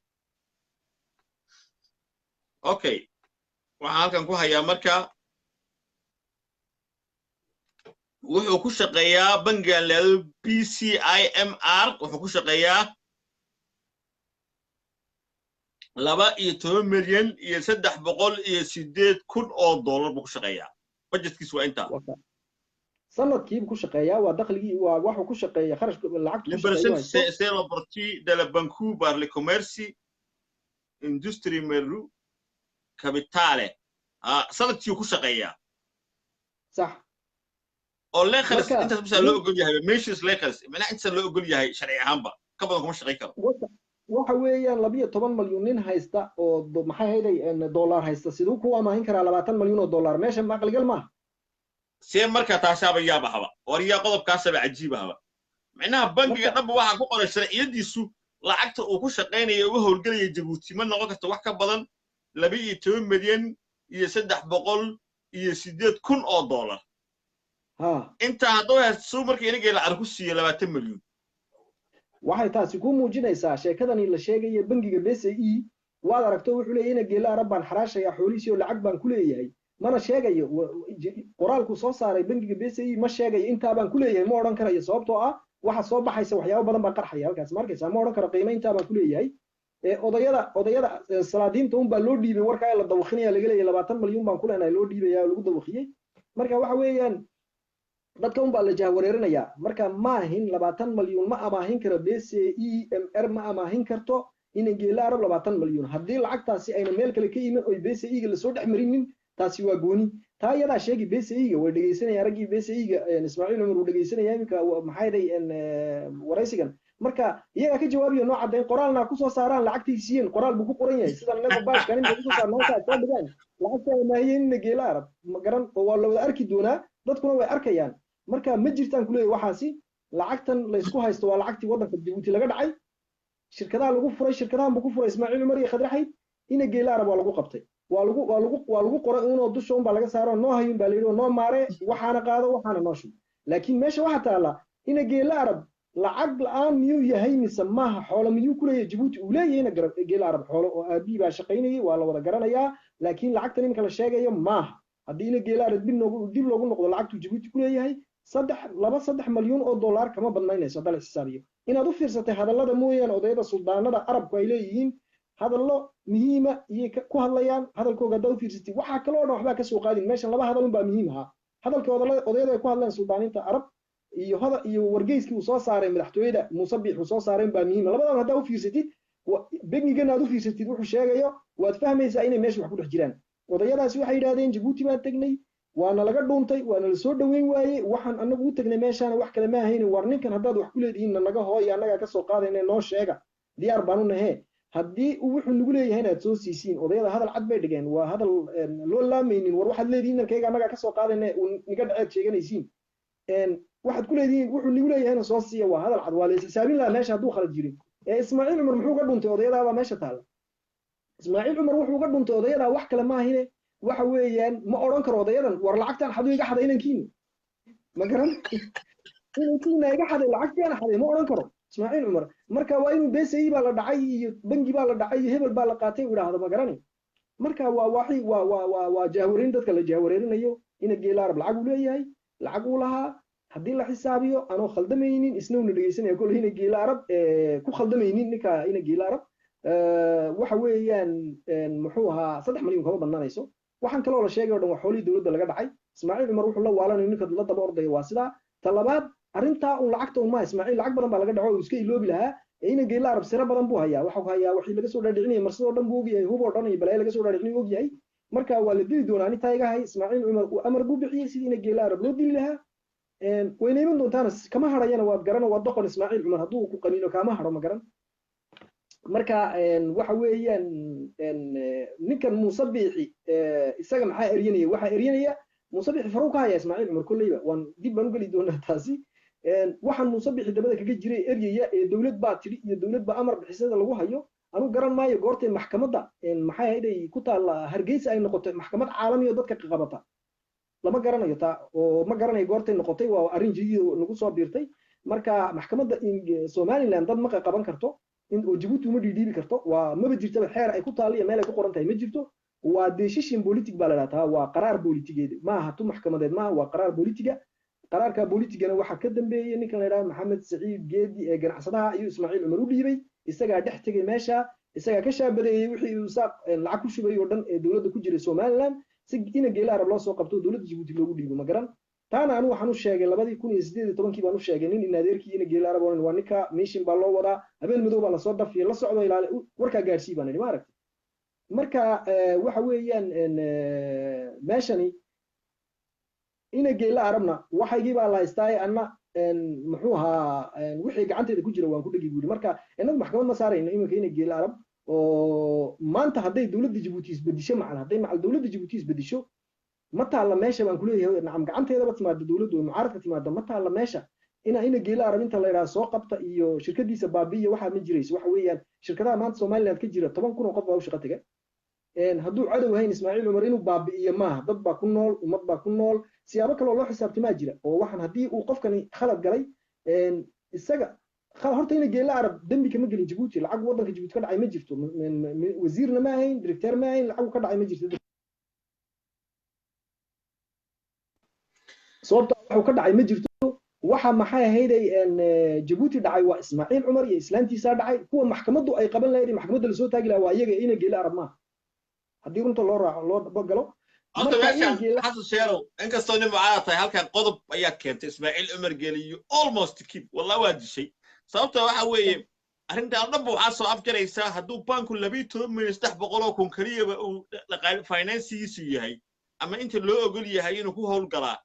okay waxaan halkan ku hayaa marka wuxuu ku shaqeeyaa bangigan leedo BCIMR wuxuu ku shaqeeyaa 12 milyan iyo 308 kun oo dollar buu ku shaqeeyaa budgetkiisu waa inta sanadkiiba ku shaqeeyaa waa dakhligii waa wuxuu ku shaqeeyaa kharashka lacagta ku shaqeeyaa c'est la partie de la banque par le commerce industrie meru capitale sanadkii ku shaqeeyaa صح oo leekhas inta bas loo ogol yahay meeshis leekhas mana inta loo ogol yahay sharci ahaanba ka badan kuma shaqeyn karo waxa weeyaan 12 milyan nin haysta oo maxay hayday dollar haysta sidoo ku amaahin kara 20 milyan oo dollar meesha ma aqligal ma see marka taasaba yaaba haba wariya qodobkaasaba cajiib haba macnaha bangiga dhanba waxa ku qoran sharciyadiisu lacagta uu ku shaqeynayo uu howlgalaya Djibouti ma noqon karto wax ka badan 12 milyan iyo 308 kun oo dollar inta hadduu haysto markii inaga la arku siiyo 20 milyan waxay taasi ku muujinaysaa sheekadani la sheegay bangiga BCE waad aragto wuxuu leeyahay in geela arab baan xaraashaya xoolihiisa oo lacag baan ku leeyahay mana sheegayo qoraalku soo saaray bangiga BCE ma sheegayo inta baan ku leeyahay ma oran karayo sababtoo ah waxa soo baxaysa waxyaabo badan baa qarxaya halkaas markaysa ma oran karo qiimaynta baan ku leeyahay odayada salaadiinta baa loo dhiibay warka ay la dawqinaya laga leeyahay 20 milyan baan ku leenahay loo dhiibaya lagu dawqiyay marka waxa weeyaan dadka baa la jahwareerinaya marka ma ahin 20 milyan ma amaahin karo BCEMR ma amaahin karto in geela arab 20 milyan haddii lacagtaasi ayna meel kale ka yimin oo BCE la soo dhaxmarinin taasi waa gooni taa iyada sheegi BCE way dhageysanaya ragii BCE Ismaaciil Umar uu dhageysanaya imika maxay day waraysigan marka iyaga ka jawaabiyo nooc cadeyn qoraalna ku soo saaraan lacagtiisiin qoraal buu ku qoran yahay sida naga baashkan inta ku soo saarnaa soo dhigaan lacagta ma hayeen geela arab ma garan oo waa la wada arki doonaa dadkuna way arkayaan marka ma jirtaan kuleeyahay waxaasi lacagtan la isku haysto waa lacagtii wadanka Djibouti laga dhacay shirkadaha lagu furay shirkadahan buu ku furay Ismaaciil Umar iyo Khadraxid in geela arab waa lagu qabtay waa lagu qoray inuu dusha baa laga saaro noo hayin baa leeyahay noo maare waxaana qaado waxaana noo shub laakiin meesha waxa taala in geela arab lacag la'aan miyuu yahay mise maaha xoolo miyuu ku leeyahay Djibouti uu leeyahay in geela arab xoolo oo aabi baa shaqeynayay waa la wada garanayaa laakiin lacagtan in kala sheegayo maaha haddii in geela arab dib loogu noqdo lacagtu Djibouti ku leeyahay 3 milyan oo dollar kama badnaynayso dal xisaabiyo inaad u fiirsatay hadallada mooyaan odayada suldaanada arabku ay leeyihiin hadallo muhiima iyo ku hadlayaan hadalkooda dad u fiirsatay waxa kale oo dhan waxba ka soo qaadin meeshan laba hadal baa muhiim ah hadalkooda odayada ay ku hadlaan suldaaninta arab iyo wargeyskii uu soo saaray madaxtooyada Muuse Biix uu soo saaray baa muhiim labadan hadaa u fiirsatid bangigan aad u fiirsatid wuxuu sheegayo waad fahmaysaa inay meesha wax ku dhex jiraan odayadaasi waxay yiraahdeen Djibouti baan tagnay waana laga dhuuntay waana la soo dhaweyn waayay waxaan anagu u tagnay meeshaan wax kale ma ahayn war ninkan haddaad wax ku leedihiin naga hooy anaga ka soo qaadayna noo sheega diyaar baan u nahay haddii uu wuxuu nagu leeyahay inaad soo siisiin odayada hadal cad bay dhigeen waa hadal loo laamaynin war waxaad leedihiin narkayga anaga ka soo qaadayna niga dhaceed sheeganaysiin waxaad ku leedihiin wuxuu nagu leeyahay inuu soo siiyo waa hadal cad waa la xisaabin lahaa meesha hadduu khalad jirin Ismaaciil Umar muxuu ka dhuuntay odayadaada meesha taala Ismaaciil Umar wuxuu ka dhuuntay odayada wax kale ma ahine waxa weeyaan ma oran karo odayadan war lacagtan xadu iga xaday inankiina ma garan inankiina iga xaday lacagtan xaday ma oran karo Ismaaciil Umar marka waa inuu BCE baa la dhacay iyo bangi baa la dhacay iyo hebel baa la qaatay uu raahdo ma garanay marka waa jahwareyn dadka la jahwareerinayo in geela arab lacag uu leeyahay lacag uu lahaa haddii la xisaabiyo anoo khaldamaynin isna uu dhageysanaya kulli in geela arab ku khaldamaynin ninka in geela arab waxa weeyaan muxuu ahaa 3 milyan kaba banaanayso waxaan kale oo la sheegay oo dhan waa xoolii dawladda laga dhacay Ismaaciil Umar wuxuu la waalanayo ninka la daba orday waa sida talabaad arinta uu lacagta uma Ismaaciil lacag badan baa laga dhaco iska iloobi lahaa in geela arab sira badan buu hayaa waxa uu hayaa wixii laga soo dhaadhicinay marsadoo dhan buu ogyahay hubo dhan iyo balay laga soo dhaadhicinay ogyahay marka waa la dili doonaa inta iga hay Ismaaciil Umar uu amar buu bixiyay sidii in geela arab loo dili lahaa wayna iman doontaan kama harayana waad garan waa doqon Ismaaciil Umar hadduu ku qaniino kama haro ma garan marka waxa weeyaan ninkan Muuse Biixi isaga maxaa eryanaya waxa eryanaya Muuse Biixi faruq ka haya Ismaaciil Umar kulliba waan dib baan u gali doonaa taasi waxaan Muuse Biixi dabada kaga jiray eryaya dawlad baa tiri iyo dawlad baa amar bixisada lagu hayo anu garan maayo goortay maxkamadda maxay hayday ku taal Hargeysa ay noqotay maxkamad caalami oo dadka qabata lama garanayo taa oo ma garanayo goortay noqotay waa arrin jidid nagu soo biirtay marka maxkamadda Somaliland dad ma qaban karto in oo Djibouti uma dhiibi karto waa ma jirto xeer ay ku taaliyo meel ay ku qoran tahay ma jirto waa decision politic baa la yiraahdaa waa qaraar politigeed ma aha tu maxkamadeed ma waa qaraar politiga qaraarka politigana waxa ka dambeeyay ninka la yiraahdo Maxamed Saciid Geedi ee ganacsadaha iyo Ismaaciil Umar u dhiibay isaga dhex tagay meesha isaga ka shaabadeeyay wixii uu saaq lacag ku shubay oo dhan ee dawladda ku jiray Somaliland si ina geela arab loo soo qabto dawladda Djibouti loogu dhiibo ma garan taana anu waxaan u sheegay 2018 baan u sheegay nin adeerkii ina geela arab waa ninka mission baa loo wadaa habeen madow baa la soo dafiyay la socdo ilaali warka gaarsiin baan ma aragtay marka waxa weeyaan meeshani ina geela arabna waxaygii baa la haystay anna muxuu ahaa wixii gacanteeda ku jira waan ku dhigi guuri marka inagu maxkamad ma saarayno iminka ina geela arab oo maanta hadday dawladda Djibouti isbedisho macna hadday macal dawladda Djibouti isbedisho ma taala meesha baan ku leeyahay nacam gacanteeda ba timaado dawladdu oo mucaaradka timaado ma taala meesha ina geela arab inta la yiraahdo soo qabta iyo shirkadiisa baabiyo waxa ma jirayso waxa weeyaan shirkadaha maanta Somaliland ka jira 10,000 oo qof baa u shaqo tagay hadduu cadow hayn Ismaaciil Umar inuu baabi'iyo maaha dad baa ku nool ummad baa ku nool siyaabo kale oo loo xisaabtama jira oo waxan haddii uu qofkani khalad galay isaga horta ina geela arab dambi kama gelin Djibouti lacag wadanka Djibouti ka dhacay ma jirto wasiirna ma ahayn director ma ahayn lacag ka dhacay ma jirto sababta wuxuu ka dhacay ma jirto waxa maxay ahaydey Djibouti dhacay waa Ismaaciil Umar iyo islaantiisa dhacay kuwa maxkamaddu ay qaban lahayd maxkamadda la soo taagi lahaa waa iyaga ina geela arab ma haddii runta loo raaco loo bagalo horta meeshaan xasan sheerow inkastoo nin mucaarad tahay halkan qodob ayaa keentay Ismaaciil Umar geeliyo almost keep wallahi waa dishay sababta waxa weeye arrinta dhanba waxaa soo afjaraysaa hadduu banku 12,300,000 kun kaliyaba uu finance-iisu yahay ama inta loo ogol yahay inuu ku howlgalaa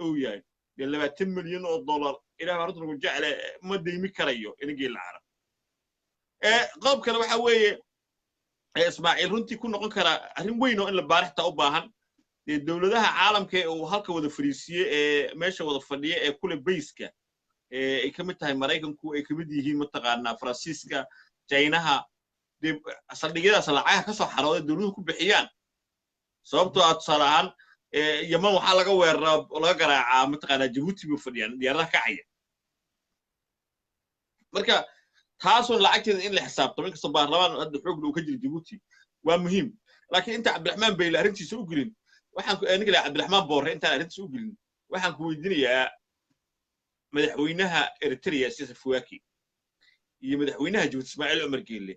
uu yahay 20 milyan oo dollar ilaa horta lagu jecel ma deymi karayo in geela arab qodob kale waxa weeye Ismaaciil runtii ku noqon kara arrin weyn oo in la baarixta u baahan dawladaha caalamka ee uu halka wada fariisiyay ee meesha wada fadhiya ee kule bayska ay ka mid tahay Mareykanku ay ka mid yihiin mataqaanaa Faransiiska Chinaha saldhigyadaas lacagaha ka soo xarooday dawladuhu ku bixiyaan sababtoo ah tusaalahan Yemen waxaa laga weeraraa laga garaacaa mataqaanaa Djibouti buu fadhiyaan diyaaradaha kacaya marka taasoo lacagteeda in la xisaabtamo inkastoo baarlamaan hadda xoog uu ka jiro Djibouti waa muhiim laakiin inta Cabdiraxmaan Beyle arrintiisa u gelin waxaan ku aniga Cabdiraxmaan Boorre inta arrintiisa u gelin waxaan ku weydiinayaa madaxweynaha Eritrea Siyaasa Fuwaki iyo madaxweynaha Djibouti Ismaaciil Umar Geelle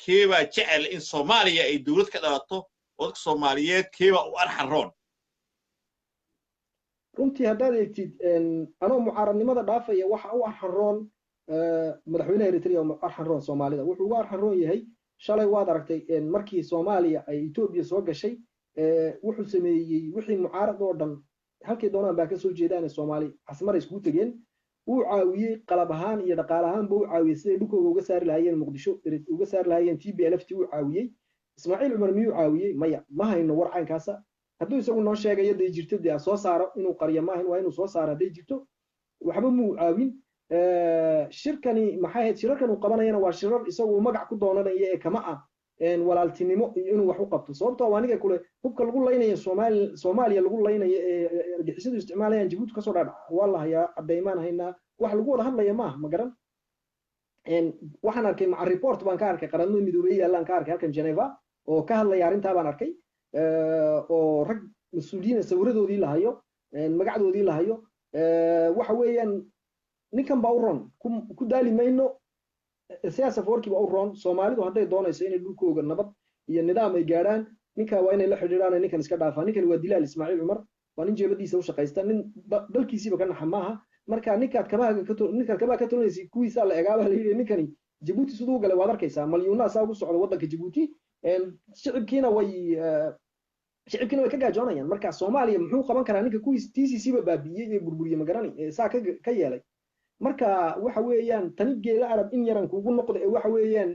keeba jecel in Soomaaliya ay dawlad ka dhalato oo Soomaaliyeed keeba u arxaroon runtii haddaad eegtid anoo mucaaradnimada dhaafaya waxa u arxaroon madaxweynaha Eritrea oo arxaroon Soomaalida wuxuu uga arxaroon yahay shalay waad aragtay markii Soomaaliya ay Itoobiya soo gashay wuxuu sameeyay wixii mucaarad oo dhan halkii doonaan baa ka soo jeedaan Soomaali asmar isku tageen uu caawiyay qalab ahaan iyo dhaqaale ahaan buu caawiyay sidii dhulkooda uga saari lahaayeen Muqdisho uga saari lahaayeen TPLF uu caawiyay Ismaaciil Umar miyuu caawiyay maya ma hayno war caynkaasa hadduu isagu noo sheegayo day jirtay soo saaro inuu qariyo ma ahayn waa inuu soo saaro day jirto waxba muu caawin shirkani maxay ahayd shirarkan uu qabanayana waa shirar isagu magac ku doonanaya ee kama ah walaaltinimo inuu wax u qabto sababtoo aniga kule hubka lagu leynayo Soomaaliya lagu leynayo ee argixisadu isticmaalayaan Djibouti ka soo dhaadhac wallahi cadeymaan haynaa wax lagu wada hadlaya ma garan waxaan arkay maca report baan ka arkay qaranada midoobay yaalaan ka arkay halkan Geneva oo ka hadlaya arrinta baan arkay oo rag mas'uuliyiin sawiradoodii lahayo magacdoodii lahayo waxa weeyaan ninkan baa u ron ku daali mayno siyaasa foorkiiba u roon Soomaalidu hadday doonayso inay dhulkooga nabad iyo nidaam ay gaaraan ninka waa inay la xiriiraan ninkan iska dhaafaan ninkan waa dilaal Ismaaciil Umar waa nin jeebadiisa u shaqaysta nin dalkiisiiba ka naxa maaha marka ninkaad kabaha ka tolanaysi kuwiisa la egaaba la yiri ninkani Djibouti sidoo galay waad arkaysaa malyuuna saa ugu socda wadanka Djibouti shicibkiina way ka gaajoonayaan marka Soomaaliya muxuu qaban karaa ninka kuwiis TCC ba baabiyay ee burburiyay magarani saa ka yeelay marka waxa weeyaan tani geela arab in yaran kuugu noqdo waxa weeyaan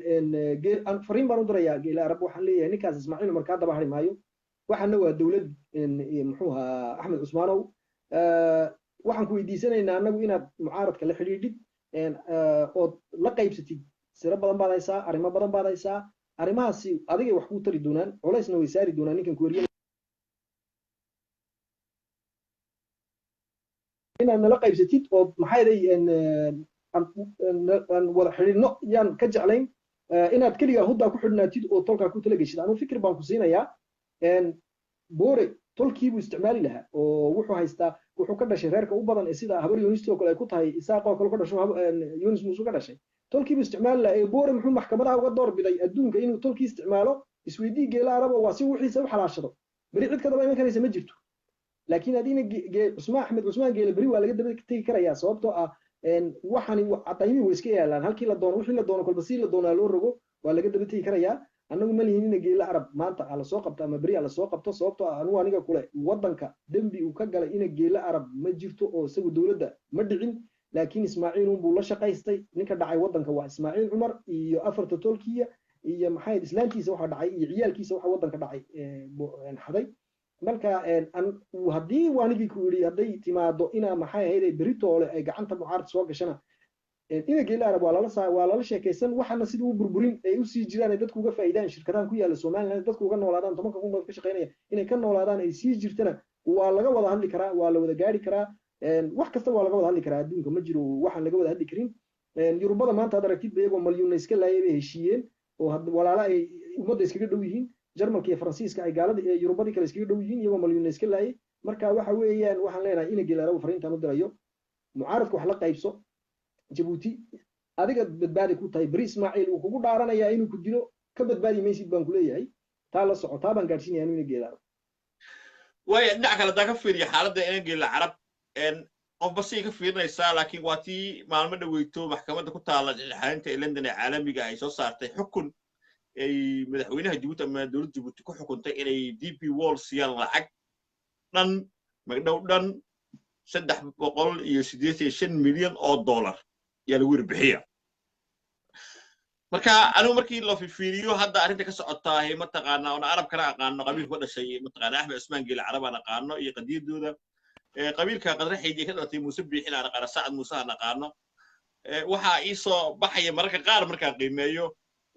fariin baan u dirayaa geela arab waxaan leeyahay ninkaas Ismaaciil Umar ka daba hari maayo waxana waa dawlad muxuu ahaa Axmed Cusmaanow waxaan ku weydiisanaynaa anagu inaad mucaaradka la xiriidid oo la qaybsatid sira badan baad haysaa arrimo badan baad haysaa arrimahaasi adiga wax ku tari doonaan culaysna way saari doonaan ninkan ku inaad nala qaybsatid oo maxay aan wada xidhiidhno yaan ka jeclayn inaad keligaa huddaa ku xidhnaatid oo tolkaa ku tala geshid anuu fikir baan ku siinayaa boore tolkiibuu isticmaali lahaa oo wuxuu haystaa wuxuu ka dhashay reerka u badan ee sida habar yunis oo kale ay ku tahay isaaq oo kale ka dhasho yunis muuse ka dhashay tolkiibuu isticmaali lahaa ee boore muxuu maxkamadaha uga door biday adduunka inuu tolkii isticmaalo isweydii geela arabo waa si wixiisa u xalaashado beri cid kadaba iman karaysa ma jirto laakiin hadina axmed cusmaan geele beri waa laga daba tegi karayaa sababtoo ah waxani cadaymihi way iska yaalaan halkii la doono wixii la doono kolba si la doonaa loo rogo waa laga daba tegi karayaa annagu ma lihin ina geela arab maanta ala soo qabto ama beri ala soo qabto sababtoo ah anugu aniga kule wadanka dembi uu ka galay ina geela arab ma jirto oo isagu dowladda ma dhicin laakiin ismaaciil unbuu la shaqaystay ninka dhacay wadanka waa ismaaciil cumar iyo afarta tolkiya iyo maxay islaantiisa waxa dhacay iyo ciyaalkiisa waxa wadanka dhacay xaday marka haddii waanigii ku yidhi hadday timaado inaa maxay ahayd beritoole ay gacanta mucaarad soo gashana ina geela arab waa lala sheekaysan waxana sidii u burburin ay u sii jiraan ay dadku uga faa'iidaan shirkadahan ku yaala somaliland dadku uga noolaadaan 10 kun ka shaqaynaya inay ka noolaadaan ay sii jirtana waa laga wada hadli karaa waa la wada gaari karaa wax kasta waa laga wada hadli karaa adduunka ma jiro waxaan laga wada hadli karin yurubada maanta aad aragtid iyagoo malyuuna iska laayay bay heshiiyeen oo walaala ay ummadda iskaga dhow yihiin jarmalka iyo faransiiska ay gaalada iyo yurubadii kale iskaga dhow yihiin iyagoo malyuuna iska laayay marka waxa weeyaan waxaan leenahay ina geela arab fariintan u dirayo mucaaradku wax la qaybso jabuuti adiga badbaadi ku tahay beri ismaaciil uu kugu dhaaranayaa inuu ku dilo ka badbaadi maysid baan ku leeyahay taa la soco taa baan gaadhsiinayaa ina geela arab way dhinac kale daa ka fiiriya xaaladda ina geela arab qofba si ka fiirinaysaa laakiin waa tii maalmo dhaweyto maxkamadda ku taala xalinta ee London ee caalamiga ay soo saartay xukun ay madaxweynaha Djibouti ama dowladda Djibouti ku xukuntay inay DP World siiyaan lacag dhan magdhow dhan 385 milyan oo dollar yaa lagu bixiya marka anigu markii loo fiiriyo hadda arrinta ka socotaa ay mataqaana oo arab kala aqaano qabiil ku dhashay mataqaana Axmed Cusmaan Geele Carab aan aqaano iyo qadiyadooda qabiilka qadraxeedii ka dhalatay Muuse Biixin aan aqaano Saacad Muuse aan aqaano waxa ii soo baxaya marka qaar marka qiimeeyo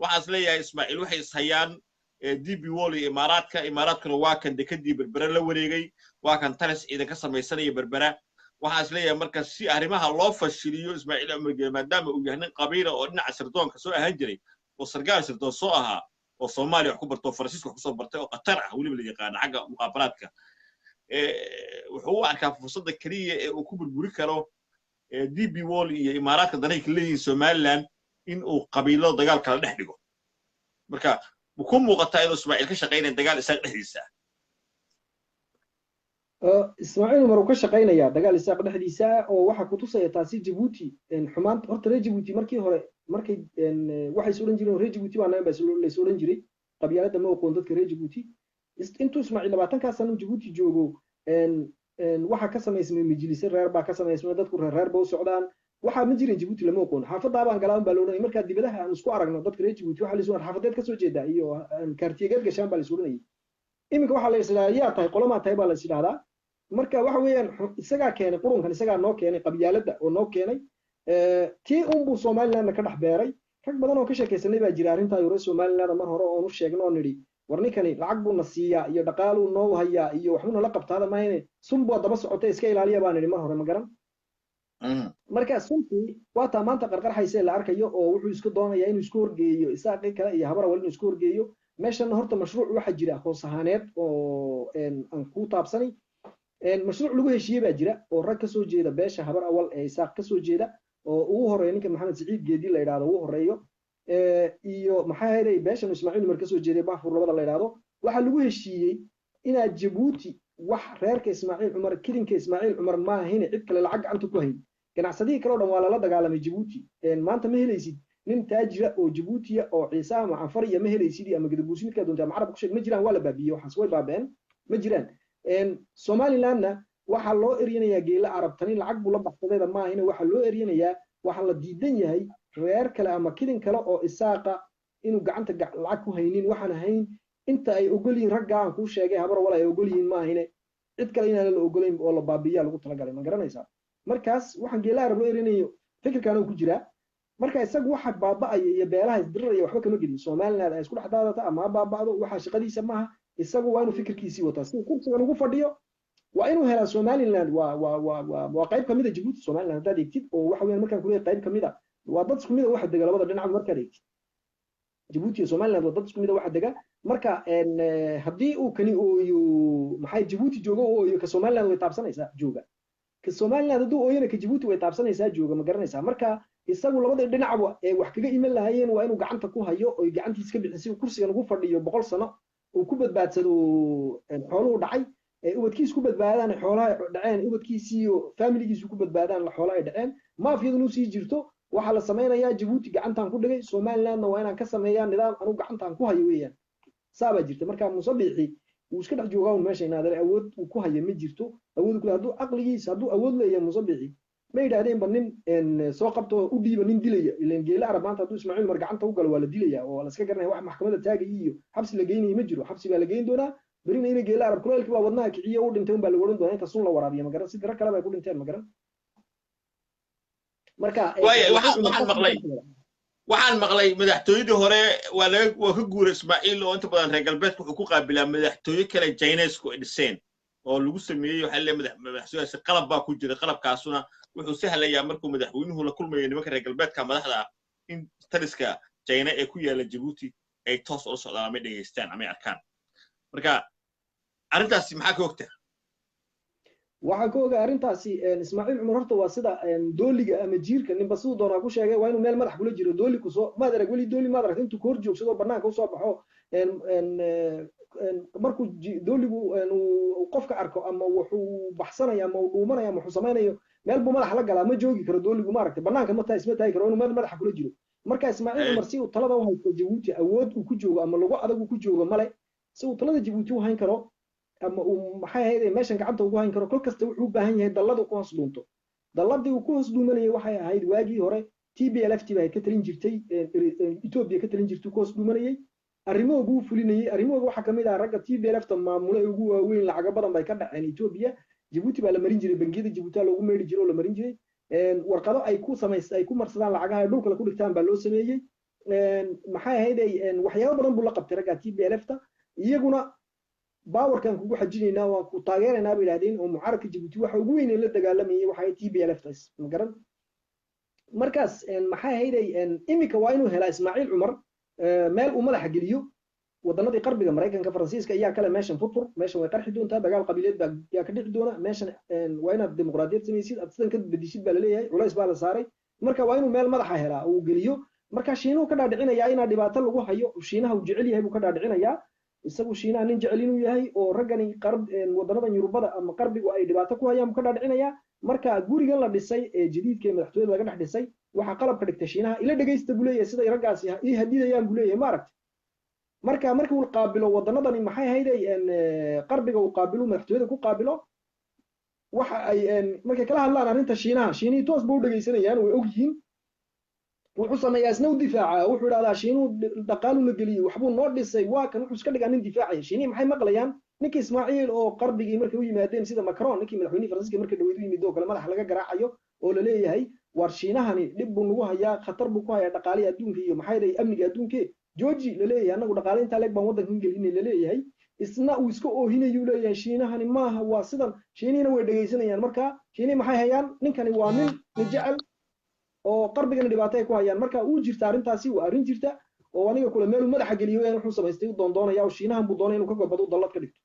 waxaas leeyahay Ismaaciil waxay ishayaan DP World iyo Imaaraadkuna waa kan dekadii berbera la wareegay waa kan taris ciidan ka samaysanaya berbera waxaas leeyahay marka si arrimaha loo fashiliyo Ismaaciil Cumar Geele maadaama uu yahay nin qabiil oo dhinaca sirdoonka soo ahaan jiray oo sargaal sirdoon soo ahaa oo Soomaaliya wax ku barto Faransiiska wax ku soo bartay oo Qatar ah waliba la yaqaan xagga muqaabalaadka wuxuu arkaa fursadda kaliya ee uu ku burburi karo DP World iyo Imaaraadka danay ka leeyihiin Somaliland in uu qabiilo dagaal kala dhex dhigo marka ku muuqata inuu Ismaaciil ka shaqeynay dagaal isaga dhexdiisa ismaaciil umar uu ka shaqeynayaa dagaal isaga dhexdiisa oo waxa ku tusaya taasi Djibouti xumaan horta reer Djibouti markii hore markay waxay soo dhan jireen reer Djibouti waa naanba la soo dhan jiray qabyaalada ma aqoon dadka reer Djibouti intuu Ismaaciil 20 sano Djibouti joogo waxa ka sameysmay majlis reer baa ka sameysmay dadku reer baa u socdaan waxa ma jirin Djibouti lama aqoon xaafada baan galaan baa loo marka dibadaha aan isku aragno dadka reer Djibouti waxa la soo xaafadeed ka soo jeeda iyo kaartiyeed gashaan baa la soo dhanayay iminka waxa la isla yaa tahay qolama tahay baa la isdhaahdaa marka waxa weeyaan isaga keenay qurunkan isaga noo keenay qabyaalada oo noo keenay tii buu Soomaaliland ka dhax beeray rag badan oo ka sheekaysanay baa jira arrinta ay Soomaaliland mar hore oo sheegno oo nidhi warninkani lacag buu nasiiyaa iyo dhaqaale uu noo hayaa iyo waxuna la qabtaada maayne sunboo daba socotay iska ilaaliya baan nidhi mar hore ma garan marka suntii waa taa maanta qarqarxaysa la arkayo oo wuxuu isku doonayaa inuu isku horgeeyo isaaqi kale iyo habara wali inuu isku horgeeyo meeshan horta mashruuc waxa jira aqoon ahaaneed oo aan ku taabsanay mashruuc lagu heshiiyay baa jira oo rag ka soo jeeda beesha habar awal ee isaaq ka soo jeeda oo ugu horeeyo ninka Maxamed Saciid Geedi la yiraahdo ugu horeeyo iyo maxay ahayd beeshan Ismaaciil Umar ka soo jeeday Baafuur labada la yiraahdo waxa lagu heshiiyay ina Djibouti wax reerka Ismaaciil Umar kilinka Ismaaciil Umar ma ahayn cid kale lacag gacanta ku hayn ganacsadii kale oo dhan waa la dagaalamay Djibouti maanta ma helaysid nin taajira oo Djibouti oo Ciise ama Anfar iyo ma helaysid ama Gadabuusi midka doonta Carab ku sheeg ma jiraan waa la baabiyo waxaas way baabeen ma jiraan Somalilandna waxa loo eriyanayaa geela Arab tani lacag buu la baxsaday ma ahayn waxa loo eriyanayaa waxa la diidan yahay reer kale ama kilin kale oo isaaqa inuu gacanta lacag ku haynin waxaan ahayn inta ay ogoliin ragga aan ku sheegay habar wala ay ogoliin ma ahayn cid kale inaan la ogolayn oo la baabiyo lagu talagalay ma garanaysaa markaas waxaan geela Arab loo erinayo fikirkan uu ku jira marka isagu waxa baaba'ay iyo beelaha isdiriraya waxba kama gelin Somaliland ay isku dhaxdaadata ama baaba'do waxa shaqadiisa maaha isagu waa inuu fikirkiisii wataa si kursiga ugu fadhiyo وإنه هلا سوماليلاند وقيب كمية جيبوتي سوماليلاند هذا يكتب وواحد وين مكان كله قيب كمية وضدش كمية واحد دقة لبضر دين عم مركز يكتب جيبوتي سوماليلاند وضدش كمية واحد دقة مركا إن هدي وكني أو محي جيبوتي جوجا أو كسوماليلاند ويتابسنا يسا جوجا كسوماليلاند دو أو ينا كجيبوتي ويتابسنا يسا جوجا مقرن يسا مركا يساقوا لبضر دين عوا وحكي إيميل لهاين وإنه قعنت كوها يو وقعنت يسكب الحسين كرسي أنا قفر ليه بقول سنة وكبد بعد سدو حوله دعي ubadkiis ku badbaadaan xoolaha dhaceen ubadkiisii iyo familigiisu ku badbaadaan la xoolaha dhaceen maafiyadu sii jirto waxa la sameeyaa Djibouti gacantan ku dhigay Somalilandna waa inaan ka sameeyaa nidaam anu gacantan ku hayo weeyaan saaba jirta marka musabixi uu iska dhex joogaa meesha inaad awood uu ku hayo ma jirto awood ku haduu aqligiisa haduu awood leeyahay musabixi ma yiraahdeen banin in soo qabto u dhiiba nin dilaya ileen geela arab maanta haduu Ismaaciil mar gacanta u galo waa la dilaya oo la iska garanay wax maxkamadda taagay iyo xabsi la geeyay ma jiro xabsi baa la geeyn doonaa برينا إني جيل العرب كلها الكبار ودناها كعية ودنتهم بالورون دونين تصون لورابية مقرن سيد ركلا بيكون انتين مقرن مركا waxaan maqlay madaxtooyadii hore waa ka guuray Ismaaciil oo inta badan reer galbeedku wuxuu ku qaabilaa madaxtooyo kale Chinesku ay dhiseen oo lagu sameeyay waxa la madaxtooyada qalab baa ku jira qalabkaasuna wuxuu sahlayaa markuu madaxweynuhu la kulmayo nimanka reer galbeedka madaxda in taliska China ee ku yaala Djibouti ay toos u socdaan ama dhageystaan ama arkaan marka arintaasi maxaa ka ogtaa waxa ka ogaa arintaasi Ismaaciil Cumar horta waa sida dooliga ama jiirka ninba sidoo doona ku sheegay waa inuu meel madax kula jiro dooli ku soo ma darag wali dooli ma darag intuu koor joogsado banaanka u soo baxo markuu dooligu uu qofka arko ama wuxuu baxsanaya ama uu dhuumanaya ama wuxuu sameeyo meel buu madax la galaa ma joogi karo dooligu ma aragtay banaanka ma tahay isma tahay karo inuu meel madax kula jiro marka Ismaaciil Cumar si uu talada u haysto Djibouti awood uu ku joogo ama lagu adag uu ku joogo male si uu talada Djibouti u hayn karo ama uu maxay ahayd meeshan gacanta ugu hayn karo kol kasta wuxuu u baahan yahay dallada ku hoos dhuunto dalladii uu ku hoos dhuumanayay waxay ahayd waagii hore TPLF baa ka talin jirtay Ethiopia ka talin jirtay ku hoos dhuumanayay arrimoodu uu fulinayay arrimoodu waxa kamid ah ragga TPLF maamulay ugu waaweyn lacag badan bay ka dhaceen Ethiopia Djibouti baa la marin jiray bangiyada Djibouti loogu meeri jiray oo la marin jiray warqado ay ku samaysay ay ku marsadaan lacagaha dhulka la ku dhigtaan baa loo sameeyay maxay ahayd waxyaabo badan buu la qabtay ragga TPLF iyaguna باوركان كوجو حجينا وكو تاغيرنا بيلادين ومعارك جيبوتي waxa ugu weyn la dagaalamay waxa TPLF taas ma garan markaas maxay hayday imika waa inuu helaa Ismaaciil Cumar meel uu madax geliyo wadanadii qarbiga Mareykanka Faransiiska ayaa kala meeshan furfur meeshan way qarxi doontaa dagaal qabiileed baa yaa ka dhici doona meeshan waa inaad dimuqraadiyad samaysid adsan ka bedishid baa la leeyahay culays baa la saaray marka waa inuu meel madaxa helaa uu geliyo marka Shiinuhu ka dhaadhicinaya in dhibaato lagu hayo Shiinaha uu jecel yahay buu ka dhaadhicinaya isagu Shiinaha nin jecel inuu yahay oo ragani qarb wadanadan Yurubada ama qarbigu ay dhibaato ku hayaan ka dhaadhicinaya marka gurigan la dhisay ee jadiidka madaxtooyada laga dhex dhisay waxa qalab ka dhigtay Shiinaha ila dhageysta buleeyay sida ragaasi ay hadidayaan buleeyay ma aragtay marka uu qaabilo wadanadani maxay hayday qarbiga uu qaabilo madaxtooyada ku qaabilo waxa ay markay kala hadlaan arinta Shiinaha toos buu dhageysanayaan way ogyihiin wuxuu sameeyaa isna u difaaca wuxuu yiraahdaa Shiinu dhaqaalu la galiyo waxbuu noo dhisay waa kan wuxuu iska dhigaa nin difaacay Shiini maxay maqlayaan ninkii Ismaaciil oo qarbigii markay u yimaadeen sida Macron ninkii madaxweynaha Faransiiska markay dhaweyd u yimid oo kale madax laga garaacayo oo la leeyahay war Shiinahani dib buu nagu hayaa khatar buu ku hayaa dhaqaaliga adduunka iyo maxay day amniga adduunka Georgi la leeyahay anagu dhaqaale inta leeg baan wadankan gelinay la leeyahay isna uu iska oohinayo leeyahay Shiinahani maaha waa sidan Shiinina way dhageysanayaan marka Shiini maxay hayaan ninkani waa nin jecel oo qarbigan dhibaato ay ku hayaan marka uu jirta arintaasi waa arin jirta oo aniga kula meel madaxa geliyo in wuxuu samaystay doondoonaya oo Shiinahan buu doonay inuu ka gobado dallad ka dhigto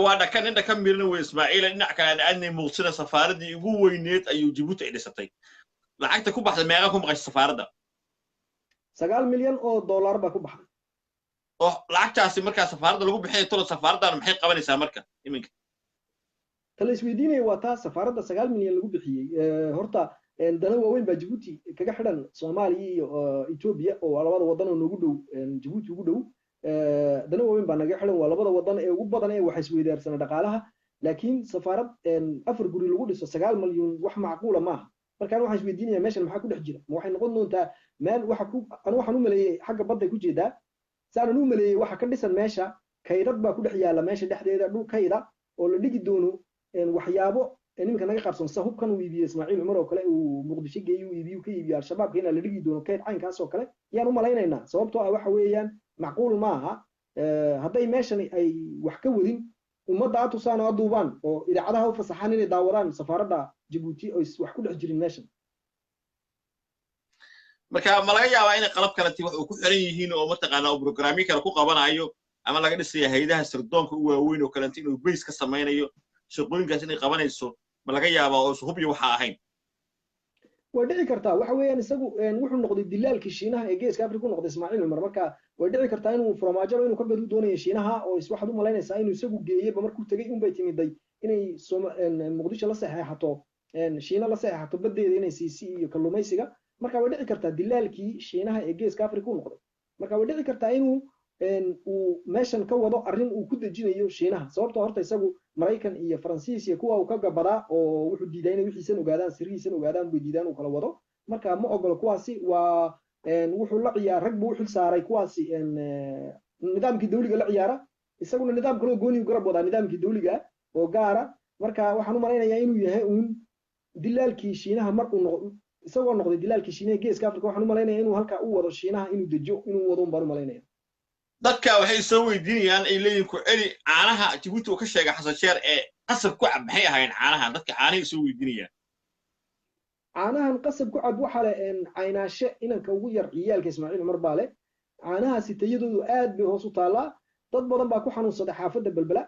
waa dhakan inta ka mirna way Ismaaciil dhinac kale aadnay muuqsina safaaradii ugu weyneed ayuu Djibouti ay dhisatay lacagta ku baxday meeqa ku maqashay safaaradda 9 milyan oo dollar ba ku baxday oo lacagtaasi marka safaaradda lagu bixiyay tolo safaaraddan maxay qabanaysaa marka iminka tala isweydiinay waa taa safaaradda 9 milyan lagu bixiyay horta dana waaweyn baa Djibouti kaga xidhan Soomaaliya iyo Ethiopia oo labada wadan oo ugu dhow Djibouti ugu dhow dana waaweyn baa naga xidhan waa labada wadan ee ugu badan ee wax isweydaarsan dhaqaalaha laakiin safaarad afar guri lagu dhiso 9 milyan wax macquul ma aha markaan waxaan isweydiinayaa meeshan maxaa ku dhex jira ma waxay noqon doontaa meel waxa ku waxaan u maleeyay xagga badda ku jeedaa saan u maleeyay waxa ka dhisan meesha kaydad baa ku dhex yaala meesha dhexdeeda dhul kayda oo la dhigi doono waxyaabo nimanka naga qarsoon hubkan uu iibiyo Ismaaciil Cumar oo kale uu Muqdisho geeyo iibiyo ka iibiyo al-shabaab in la dhigi doono kayd caynkaas oo kale yaan u maleynaynaa sababtoo ah waxa weeyaan macquul ma aha haday meeshan ay wax ka wadin ummadda aad tusaan oo duubaan oo idaacadaha u fasaxaan inay daawadaan safaaradda Djibouti oo wax ku dhex jirin meeshan marka ma laga yaabaa inay qalab kale wax uu ku xiran yihiin oo mataqaanaa oo programming kale ku qabanayo ama laga dhisay hay'adaha sirdoonka u waaweyn oo kale inuu base ka samaynayo shaqooyinkaas inay qabanayso ma laga yaabaa oo hub iyo waxa ahayn way dhici kartaa waxa weeyaan isagu wuxuu noqday dilaalkii Shiinaha ee geeska Afrika ku noqday Ismaaciil Umar marka way dhici kartaa inuu farmaajo inuu ka gadu doonayo Shiinaha oo waxaad u malaynaysaa inuu isagu geeyay markuu tagay un bay timiday inay Muqdisho la saxeexato Shiina la saxeexato badeeda inay siisi iyo kalluumaysiga marka way dhici kartaa dilaalkii Shiinaha ee geeska Afrika ku noqday marka way dhici kartaa inuu uu meeshan ka wado arrin uu ku dejinayo Shiinaha sababtoo horta isagu Mareykan iyo Faransiis iyo kuwa uu ka gabadaa oo wuxuu diiday inay wixiisan ogaadaan sirriisan ogaadaan buu diidaan uu kala wado marka ma ogolo kuwaasi waa wuxuu la ciyaar rag buu xil saaray kuwaasi nidaamkii dawliga la ciyaara isaguna nidaam kale oo gooni u garab wadaa nidaamkii dawliga oo gaara marka waxaan u malaynayaa inuu yahay uun dilaalkii Shiinaha mar uu isagoo noqday dilaalkii Shiinaha geeska Afrika waxaan u malaynayaa inuu halka u wado Shiinaha inuu dejo inuu wado baan u malaynayaa dadka waxay soo weydiinayaan ay leeyihiin ku celi caanaha Djibouti oo ka sheegay Xasan Sheer ee qasab ku cab maxay ahayn caanaha dadka caanaha soo weydiinayaan caanahan qasab ku cab waxa la caynaashe inanka ugu yar ciyaalka Ismaaciil Umar baale caanahaasi tayadoodu aad bay hoos u taalaa dad badan baa ku xanuunsaday xaafadda balbala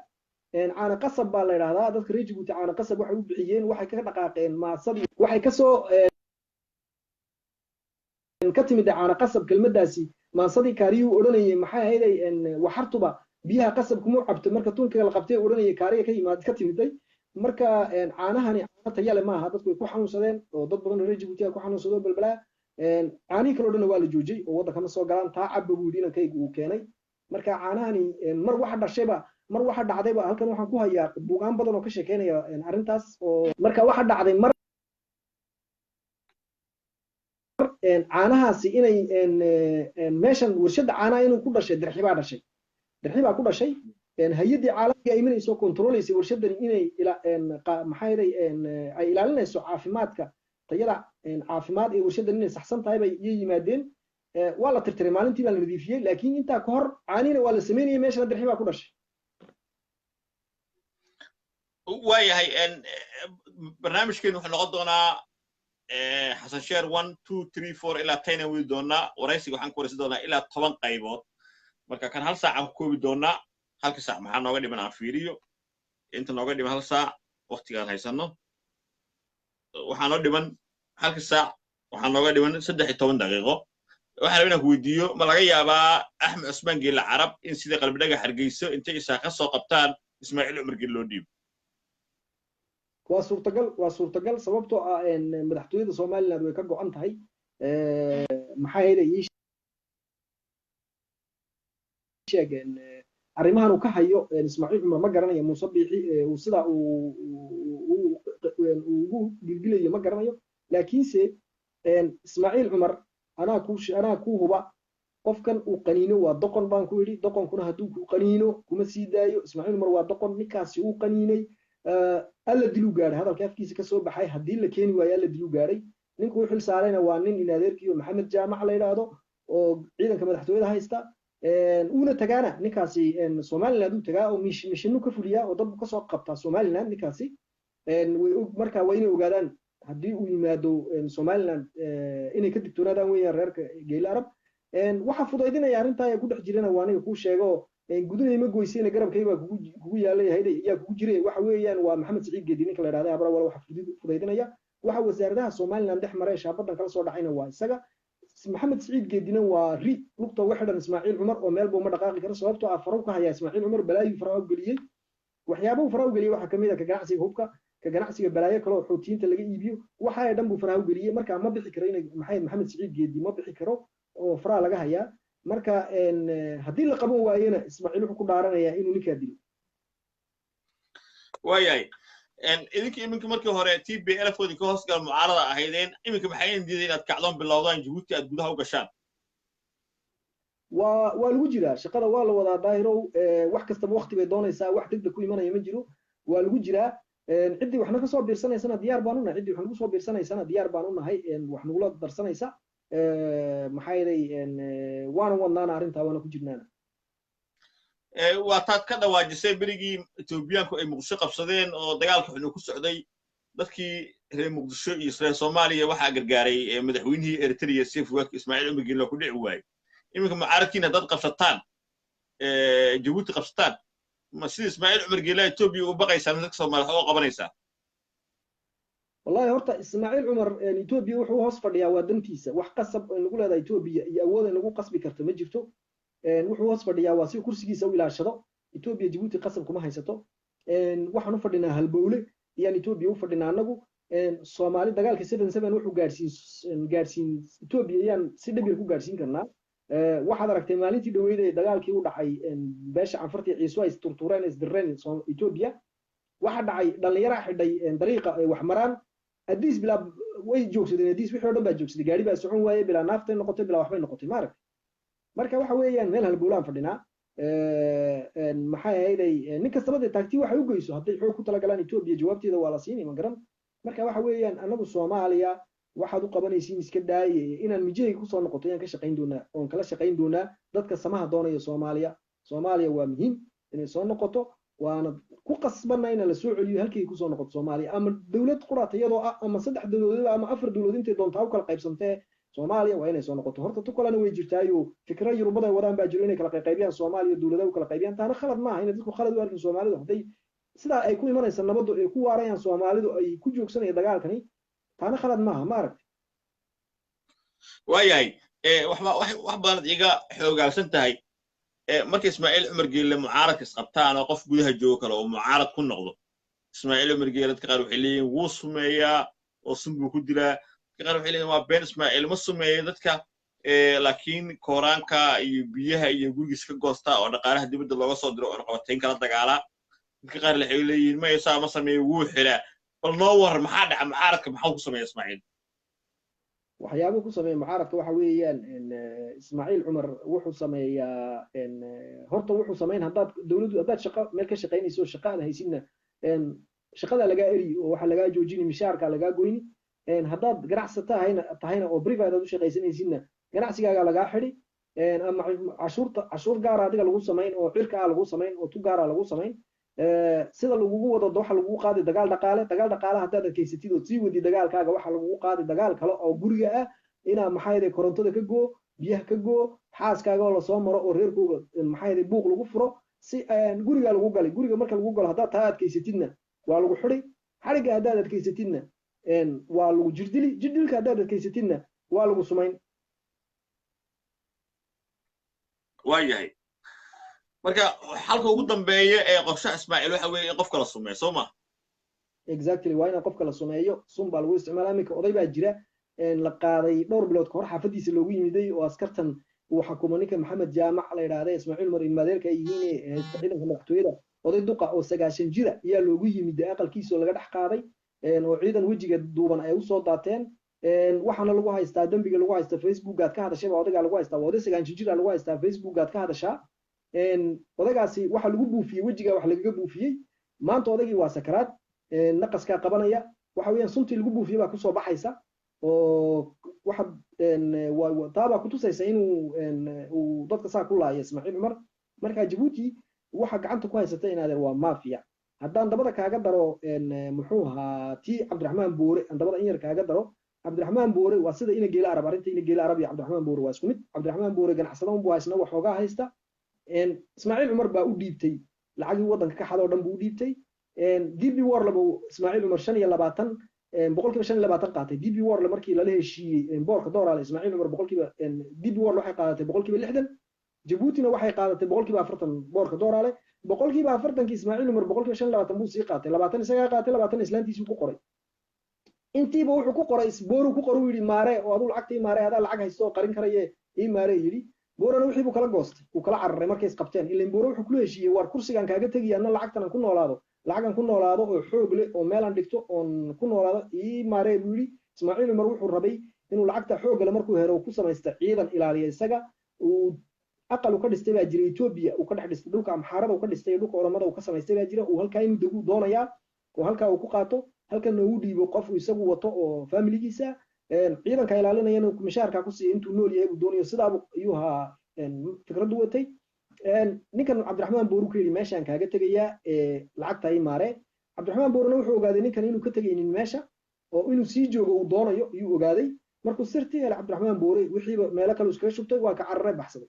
caana qasab baa la yiraahdaa dadka reer Djibouti caana qasab waxay u bixiyeen waxay ka dhaqaaqeen maasadii waxay ka soo ka timid caana qasab kelmadaasi maasadii kaariyu oranayay maxay ahayd waxartuba biyaha qasab kuma cabto marka tunka la qabtay oranayay kaariga ka yimaad ka timiday marka caanahani caana tayale ma aha dadku ku xanuunsadeen oo dad badan reer Djibouti ku xanuunsado balbala caani kale oo dhan waa la joojiyay oo waddanka ma soo galaan taa cabba buu diinankaygu uu keenay marka caanahani mar waxa dhashayba mar waxa dhacdayba halkan waxaan ku hayaa buugaan badan oo ka sheekeynaya arrintaas oo marka waxa dhacday mar caanahaasi inay meeshan warshada caanaha inuu ku dhashay dirxibaa ku dhashay hay'adii caalamiga ay imanayso controleysa warshadani inay maxay ay ilaalinayso caafimaadka tayada caafimaad ee warshadan inay saxsan tahay bay yimaadeen waa la tirtiray maalintii baa la nadiifiyay laakiin inta ka hor caanina waa la sameeyay meeshan dirxibaa ku dhashay waayahay barnaamijkeenu wuxuu noqon doonaa Xasan Sheer 1 2 3 4 ilaa 10 wii doonaa waraysiga waxaan ku waraysan doonaa ilaa 10 qaybood marka kan hal saac aan ku koobi doonaa halka saac maxaa nooga dhiman aan fiiriyo inta nooga dhiman hal saac waqtigaan haysano waxaa noo dhiman halka saac waxaa nooga dhiman 13 daqiiqo waxaan rabaa inaan ku weydiiyo ma laga yaabaa Axmed Cusmaan Geelle Carab in sida qalbi dhaga Hargeysa intay isaa ka soo qabtaan Ismaaciil Umar Geelle loo dhiibo waa suurtagal sababtoo ah madaxtooyada Soomaaliland way ka go'an tahay maxay ahayd sheegeen arrimahan uu ka hayo Ismaaciil Umar ma garanayo Muuse Biixi uu sida uu ugu gilgilayo ma garanayo laakiinse Ismaaciil Umar anaa ku huba qofkan uu qaniino waa doqon baan ku yiri doqonkuna hadduu ku qaniino kuma sii daayo Ismaaciil Umar waa doqon ninkaasi uu qaniinay alla dilu gaaray hadalka afkiisa ka soo baxay hadii la keeni waayo alla dilu gaaray ninku wuxuu saarayna waa nin in adeerkiyo Maxamed Jaamac la yiraahdo oo ciidanka madaxtooyada haysta una tagaana ninkaasi Soomaaliland uu tagaa oo mishinu ka fuliya oo dad ka soo qabta Soomaaliland ninkaasi marka waa inay ogaadaan hadii uu yimaado Soomaaliland inay ka digtoonaadaan weeyaan reerka Geelle Arab waxa fudaydinaya arrinta ay ku dhex jirana waa aniga ku sheego gudunay ma goysayna garabkayga kugu yaalay hayday ayaa kugu jiray waxa weeyaan waa Maxamed Saciid Geedi ninka la yiraahdo abra wala waxa fudaydinaya waxa wasaaradaha Soomaaliland dhex maray shaabadan kala soo dhacayna waa isaga Maxamed Saciid Geedina waa ri lugta waxdan Ismaaciil Umar oo meel buu ma dhaqaaqi karo sababtoo ah faruq ka haya Ismaaciil Umar balaayi faraw galiyay waxyaabo faraw galiyay waxa kamid ah ka ganacsiga hubka ka ganacsiga balaayo kale oo xoutiinta laga iibiyo waxa ay dhan buu faraw galiyay marka ma bixi karo in Maxamed Saciid Geedi ma bixi karo oo faraha laga hayaa marka hadii la qaban waayena Ismaaciil wuxuu ku dhaaranayaa inuu ninka dilo waayay iminka markii hore TPLF wadii ka hoos gal mucaarada ahaydeen iminka maxay diideen inaad kacdoon bilowdaan Djibouti aad gudaha u gashaan waa lagu jiraa shaqada waa la wadaa daahirow wax kasta waqti bay doonaysaa wax degdeg ku imanaya ma jiro waa lagu jiraa cidii waxna ka soo biirsanaysana diyaar baan u nahay cidii waxna ku soo biirsanaysana diyaar baan u nahay wax nagula darsanaysa maxay waana wadnaana arrinta waana ku jirnaana waataad ka dhawaajisay berigii etoobiyaanku ay muqdisho qabsadeen oo dagaalka xunu ku socday dadkii reer muqdisho iyo reer soomaaliya waxaa gargaaray madaxweynihii eritrea seif waaki ismaaciil cumar geelle ku dhici waayey iminka mucaaradkiina haddaad qabsataan jabuuti qabsataan ma sida ismaaciil cumar geelle etoobiya u baqaysaa mise dadka soomaaliya waxba u qabanaysaa والله هرتا إسماعيل عمر يعني إثيوبيا وحو هوس فديا ودنتيسا wax qasab nagu leedahay Ethiopia iyo awood nagu qasbi karto ma jirto wuxuu hoos fadhiyaa waa si kursigiisa u ilaashado Ethiopia Djibouti qasab kuma haysato waxaan u fadhinaa halbowle iyaan Ethiopia u fadhinaa anagu Soomaali dagaalka 77 wuxuu gaarsiin Ethiopia iyaan si dhib ku gaarsiin karnaa waxaad aragtay maalintii dhaweeyay dagaalkii u dhacay beesha canfartii ciiso ay turtureen isdirreen Ethiopia waxa dhacay dhalinyaro xidhay dariiqa ay wax maraan أديس بلا ويجوكسدين أديس وحنا دم بجوكسد قاري بس سعون ويا بلا نافط نقطة بلا وحبين نقطة مركا waxa weeyaan meel halbuulaan fadhina maxay ahayd ninka sabada taagtii waxa uu geyso haday xoog ku tala galaan Ethiopia jawaabteeda waa la siinay ma garan marka waxa weeyaan anagu Soomaaliya waxaad u qabanaysiin iska daayay inaan mijay ku soo noqoto yaan ka shaqeyn doonaa oo kala shaqeyn doonaa dadka samaha doonaya Soomaaliya waa muhiim inay soo noqoto waana ku qasbanaa in la soo celiyo halkii ku soo noqoto Soomaaliya ama dawlad quraata iyadoo ama saddex dawladood ama afar dawladood intay doontaa u kala qaybsantay Soomaaliya waa inay soo noqoto horta tukalana way jirtaayo fikra Yurubada wadaan baa jiro inay kala qaybiyaan Soomaaliya dawladaha u kala qaybiyaan taana khalad ma aha in dadku khalad u arkin Soomaalidu haday sida ay ku imanaysa nabadu ay ku waarayaan Soomaalidu ay ku joogsanayaan dagaalkani taana khalad ma aha ma aragtay waayahay wax badan iga xoogaalsan tahay markii Ismaaciil Cumar Geelle mucaaradka isqabtaan oo qof gudaha joogo kale oo mucaarad ku noqdo Ismaaciil Cumar Geelle dadka qaar waxay leeyihiin wuu sumeeyaa oo sunbu ku dilaa dadka qaar waxay leeyihiin waa been Ismaaciil ma sumeeyo dadka laakiin kooraanka iyo biyaha iyo gurigiisa ka goosta oo dhaqaalaha dibadda looga soo diro oo qabateen kala dagaala dadka qaar waxay leeyihiin ma yeeshaa ma sameeyo wuu xilaa bal noo war maxaa dhaca mucaaradka maxaa ku sameeyaa Ismaaciil waxyaabo ku sameeyay mucaaradka waxa weeyaan Ismaaciil Cumar wuxuu sameeyaa horta wuxuu sameeyay dawladdu hadaad shaqo meel ka shaqeynayso shaqada haysidna shaqada laga eri oo waxa laga joojini mishaarka laga goyni hadaad ganacsato tahayna oo private u shaqeysanaysidna ganacsigaaga laga xiri ama cashuur gaar ah adiga lagu sameeyn oo cirka lagu sameeyn oo tu gaar ah lagu sameeyn sida lagu wado waxa lagu qaaday dagaal dhaqaale hadaad adkeysatid oo sii wadi dagaalkaaga waxa lagu qaaday dagaal kale oo guriga ah ina maxay korontada ka goo biyaha ka goo xaaskaaga oo la soo maro oo reerkooda maxay buuq lagu furo si guriga lagu galay guriga marka lagu galo hadaad taa adkeysatidna waa lagu xiri xariga hadaad adkeysatidna waa lagu jirdilka hadaad adkeysatidna waa lagu sumeyn waayahay marka halka ugu dambeeya ee qorshe Ismaaciil waxa weeye in qofka la sumeeyo Sooma exactly waa in qofka la sumeeyo baa lagu isticmaalaa iminka oday baa jira la qaaday dhowr bilood ka hor xaafadiisa loogu yimiday oo askartan uu xukumo ninka Maxamed Jaamac la yiraahdo Ismaaciil Mar Ilmaadeelka ay yihiin ciidanka madaxtooyada oday duqa oo 9 jira ayaa loogu yimiday aqalkiisa laga dhex qaaday oo ciidan wajiga duuban ay u soo daateen waxaana lagu haystaa dambiga lagu haystaa Facebook aad ka hadashay odayga lagu haystaa oday 9 jira lagu haystaa Facebook aad ka hadashaa odagaasi waxa lagu buufiyay wajiga wax lagaga buufiyay maanta odaygii waa sakaraad naqaska qabanaya waxa weeyaan suntii lagu buufiyay baa ku soo baxaysa oo waxa taaba ku tusaysa inuu uu dadka saa ku laayay Ismaaciil Cumar marka Djibouti waxa gacanta ku haysata in adeer waa mafia haddaan dabada kaaga daro muxuu ahaa tii Cabdiraxmaan Boore aan dabada in yar kaaga daro Cabdiraxmaan Boore waa sida ina geela arab arinta ina geela arab iyo Cabdiraxmaan Boore waa isku mid Cabdiraxmaan Boore ganacsada uu haysna waxoogaa haysta Ismaaciil Cumar baa u dhiibtay lacagii wadanka ka xadoo dhan buu u dhiibtay DB World laba Ismaaciil Cumar 25 boqolkiiba 25 qaatay DB World markii la heshiiyay boorka dooraale Ismaaciil Cumar boqolkiiba DB World waxay qaadatay boqolkiiba 60 Djibouti-na waxay qaadatay boqolkiiba 40 boorka dooraale boqolkiiba 40 Ismaaciil Cumar boqolkiiba 25 buu sii qaatay 20 isaga qaatay 20 islaantiisu ku qoray intiiba wuxuu ku qoray booru ku qoru yiri maare oo adu lacagtii maare hada lacag haysto qarin karaye ii maare yiri boorana wixii buu kala goostay uu kala cararay markay isqabteen ilaa booro wuxuu ku heshiiyay war kursigan kaaga tagayana lacagtan ku noolaado lacagan ku noolaado oo xoog leh oo meel aan dhigto oo ku noolaado ii maare buu yiri Ismaaciil Cumar wuxuu rabay inuu lacagta xoog leh markuu helo ku sameeysto ciidan ilaaliya isaga uu aqal ka dhistay baa jiray Ethiopia uu ka dhex dhistay dhulka Amxaarada uu ka dhistay dhulka Oromada uu ka sameystay baa jira uu halka inuu dagu doonaya oo halka uu ku qaato halkan uu dhiibo qof isagu wato oo familigiisa ciidanka ilaalinayana mishaarka ku siiyay intuu nool yahay uu doonayo sidaa ayuu ahaa fikradu watay ninkan cabdiraxmaan boor ku yidhi meeshaan kaaga tegayaa lacagta ay maare cabdiraxmaan boorna wuxuu ogaaday ninkan inuu ka tegaynin meesha oo inuu sii joogo uu doonayo ayuu ogaaday markuu sirtii helay cabdiraxmaan boore wixiiba meelo kale iskaga shubtay waa ka cararay baxsaday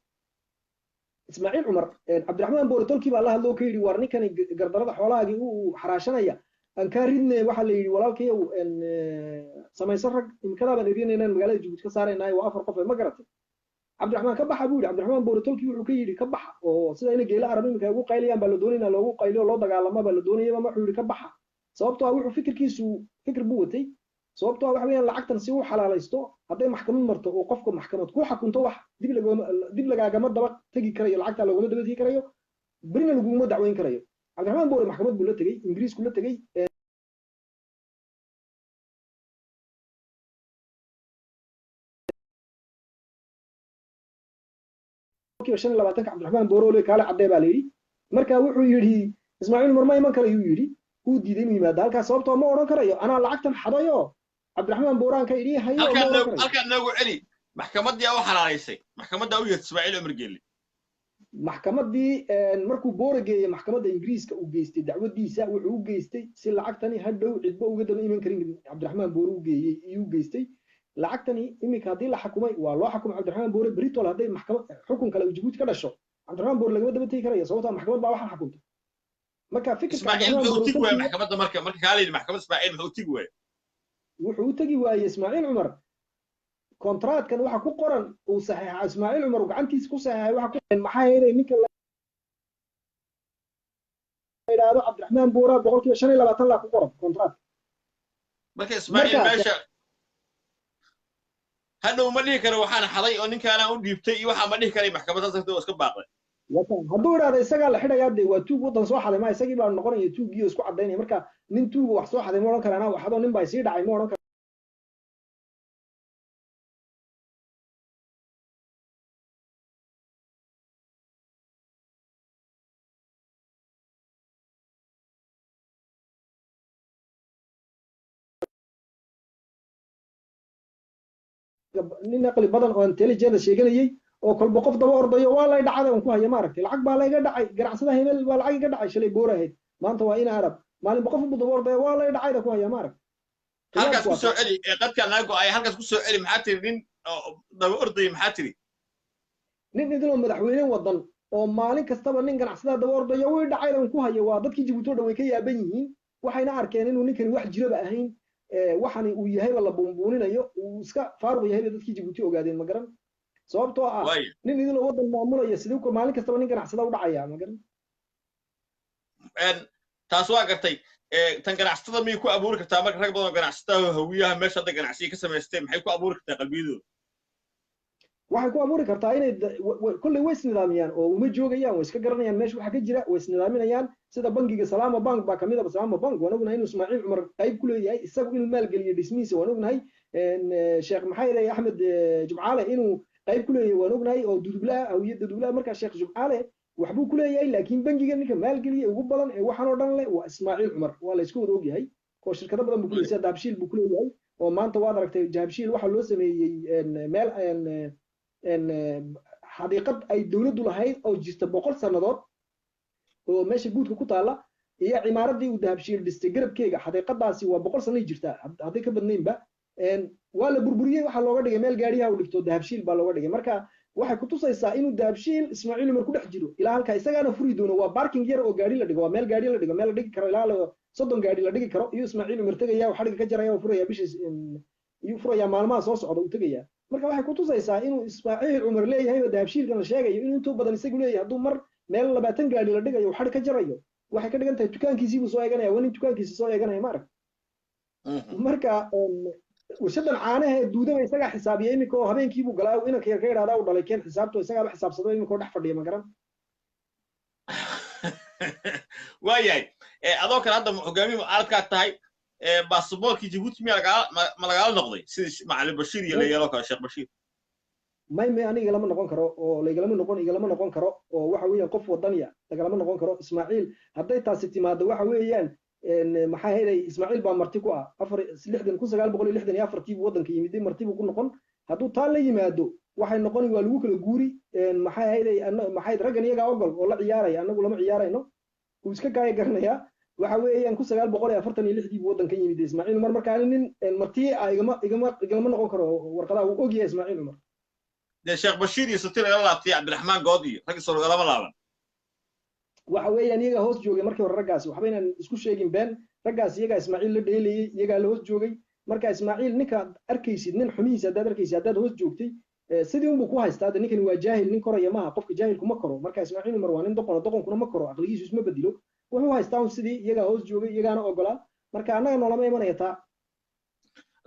ismaaciil cumar cabdiraxmaan boore tolkii baa la hadloo ka yidhi war ninkani gardarada xoolahaagii uu xaraashanaya aan kaa ridne waxaa la yidhi walaalkayow samaysan rag imikadaabaan erinaynaan magaalada jabuuti ka saaraynaayo waa 4 qof ma garatay cabdiraxmaan ka baxa buu yidhi cabdiraxmaan boore tolkii wuxuu ka yidhi ka baxa oo sida ina geela arab iminka ugu qaylayaan baa la doonayna loogu qayliyo loo dagaalama baa la doonayaba wuxuu yidhi ka baxa sababtoo ah wuxuu fikir buu watay sababtoo ah waxa weeyaan lacagtan si uu xalaalaysto hadday maxkamad marto oo qofka maxkamad ku xukunto wax dib lagaagama daba tegi karayo lacagta loogama daba tegi karayo berina laguma dacweyn karayo cabdiraxmaan boore maxkamad buu la tegey ingiriisku la tegey 25 cabdiraxmaan boore oo kaale cadee baa la yidhi marka wuxuu yidhi ismaaciil cumar ma iman karayo yuu yidhi uu diiday inuu yimaado halkaas sababtoo ma odhan karayo anaa lacagtan xadayo cabdiraxmaan booraan ka idhi hayo halkaan noogu celi maxkamaddii u xalaalaysay maxkamadda u yeed ismaaciil cumar geelle maxkamaddii markuu boore geeyey maxkamadda ingiriiska uu geystay dacwadiisa wuxuu u geystay si lacagtani hadhow cidba uga daba iman karin cabdiraxmaan boore u geeyey iyuu geystay lacagtani iminka haddii la xukumay waa loo xukumay cabdiraxmaan boore britol hadday maxkamad xukun kale jabuuti ka dhasho cabdiraxmaan boore lagama daba tegi karayo sababtoo maxkamad baa waxaan xukuntay marka maxkamadda marka kaalin maxkamad ismaaciil wuxuu tigi waayey wuxuu u tegi waayey ismaaciil cumar kontraadkan waxa ku qoran uu saxiixa ismaaciil cumar gacantiisa ku saxiixay waxa ku qoran maxaa yeelay ninka la yiraahdo cabdiraxmaan boore 25 la ku qoran kontraad marka ismaaciil meesha hadhow ma dhihi karo waxaan xaday oo ninkaana u dhiibtay iyo waxa ma dhihi karay maxkamadda sababtoo iska baaqday hadduu yiraahdo isagaa la xidhayaa dee waa tuug wadan soo xaday ma isagii baa noqonaya tuugiyo isku cadaynaya marka nin tuuga wax soo xaday ma odhan karana waxadoo nin baa sii dhacay ma odhan nin aqli badan oo intelligence sheeganayay oo kolba qof daba ordayo waa lay dhacday on ku haya maaragtay lacag baa layga dhacay ganacsada hebel baa lacag iga dhacay shalay boor ahayd maanta waa in arab maalin qof buu daba ordayo waa lay dhacayda ku haya maaragtay halkaas ku soo celi qadka naago ay halkaas ku soo celi maxaa tiri nin daba orday maxaa tiri nin idinoo madaxweyne wadan oo maalin kastaba nin ganacsada daba ordayo way dhacayda on ku haya waa dadkii Jabuuti oo dhan way ka yaaban yihiin waxayna arkeen inuu ninkan wax jiraba ahayn waxani uu yahay la buunbuuninayo uu iska faaruq yahay dadkii Jabuuti ogaadeen ma garan sababtoo ah nin idin wadan maamulaya sidoo kale maalin kastaba nin ganacsada u dhacaya ma garan taas waa gartay tan ganacsatada miyay ku abuuri kartaa marka rag badan oo ganacsatada hawiyaha meesha hadda ganacsiga ka samaysteen maxay ku abuuri kartaa qalbiyadooda waxay ku abuuri kartaa inay kulli way isnidaamiyaan oo uma joogayaan way iska garanayaan meesha waxa ka jira way isnidaaminayaan sida bangiga Salaama Bank baa kamid ah Salaama Bank wanaguna inuu Ismaaciil Cumar qayb ku leeyahay isagu inuu maal galiyo dhismihiisa wanagnahay Sheekh Maxamed Axmed Jumcaale inuu qayb ku leeyahay wanagnahay oo dudubla hawiyada dudubla marka Sheekh Jumcaale waxbuu ku leeyahay laakiin bangiga ninka maal galiyo ugu badan ee waxaan oo dhan leh waa Ismaaciil Cumar waa la isku wada ogyahay oo shirkado badan buu ku leeyahay Dahabshiil buu ku leeyahay oo maanta waad aragtay Dahabshiil waxa loo sameeyay meel xadiiqad ay dawladdu lahayd oo jirta 100 sanadood oo meesha guudka ku taala iyo cimaaradii uu Dahabshiil dhistay garabkeega xadiiqadaasi waa 100 sano jirta haddii ka badnaynba waa la burburiyay waxa looga dhigay meel gaariyaha u dhigto Dahabshiil baa looga dhigay marka waxay ku tusaysaa inuu Dahabshiil Ismaaciil Cumar ku dhex jiro ilaa halka isagaana furi doono waa parking yar oo gaari la dhigo waa meel gaari la dhigo meel la dhigi karo ilaa 30 gaari la dhigi karo iyo Ismaaciil Cumar tagaya waxa dhiga ka jaraya oo furaya bisha iyo furaya maalmaha soo socda uu tagaya marka waxay ku tusaysaa inuu Ismaaciil Cumar leeyahay oo Dahabshiilkan la sheegayo inuu intuu badan isagu leeyahay hadduu mar meel 20 gaari la dhigayo waxa ka jarayo waxay ka dhigan tahay dukaankiisii buu soo eeganaya wani dukaankiisa soo eeganaya marka warshadan caanaha ee duudaba isaga xisaabiyay imika oo habeenkii buu galaa inanka yar ka yiraahdaa u dhalay keen xisaabto isaga ba xisaabsado imika oo dhex fadhiya ma garan waayahay adoo kale hadda hogaamiye mucaaradka tahay baasaboorkii Jabuuti ma laga noqday sidii Macalin Bashiir iyo leeyalo kale Sheekh Bashiir may aniga lama noqon karo oo igalama noqon karo oo waxa weeyaan qof wadaniya lagalama noqon karo Ismaaciil hadday taasi timaado waxa weeyaan maxaa heelay Ismaaciil baa marti ku ah 1964 wadanka yimid marti buu ku noqon hadduu taa la yimaado waxay noqoni waa lagu kala guuri maxay ahayd maxay raggan iyaga ogol oo la ciyaaraya anagu lama ciyaarayno uu iska kaaya garanayaa waxa weeyaan ku 946 buu wadankan yimid Ismaaciil Umar markaa nin martii igama noqon karo warqadaha uu og yahay Ismaaciil Umar Sheekh Bashiir iyo Satir la laabtay Cabdiraxmaan Goodi rag soo lama laaban waxa weeyaan iyaga hoos joogay markii hore raggaasi waxba inaan isku sheegin been raggaas iyaga Ismaaciil la dheelayay iyaga la hoos joogay marka Ismaaciil ninka arkaysid nin xumihiisa dad arkaysid dad hoos joogtay sidii uu ku haystaa ninkani waa jaahil nin koraya maaha qofka jaahilku ma koro marka Ismaaciil Umar waa nin doqonkuna ma koro aqligiisu isma bedelo wuxuu haystaa sidii iyaga hoos joogay iyagaana ogolaa marka anaga noolama imanaya taa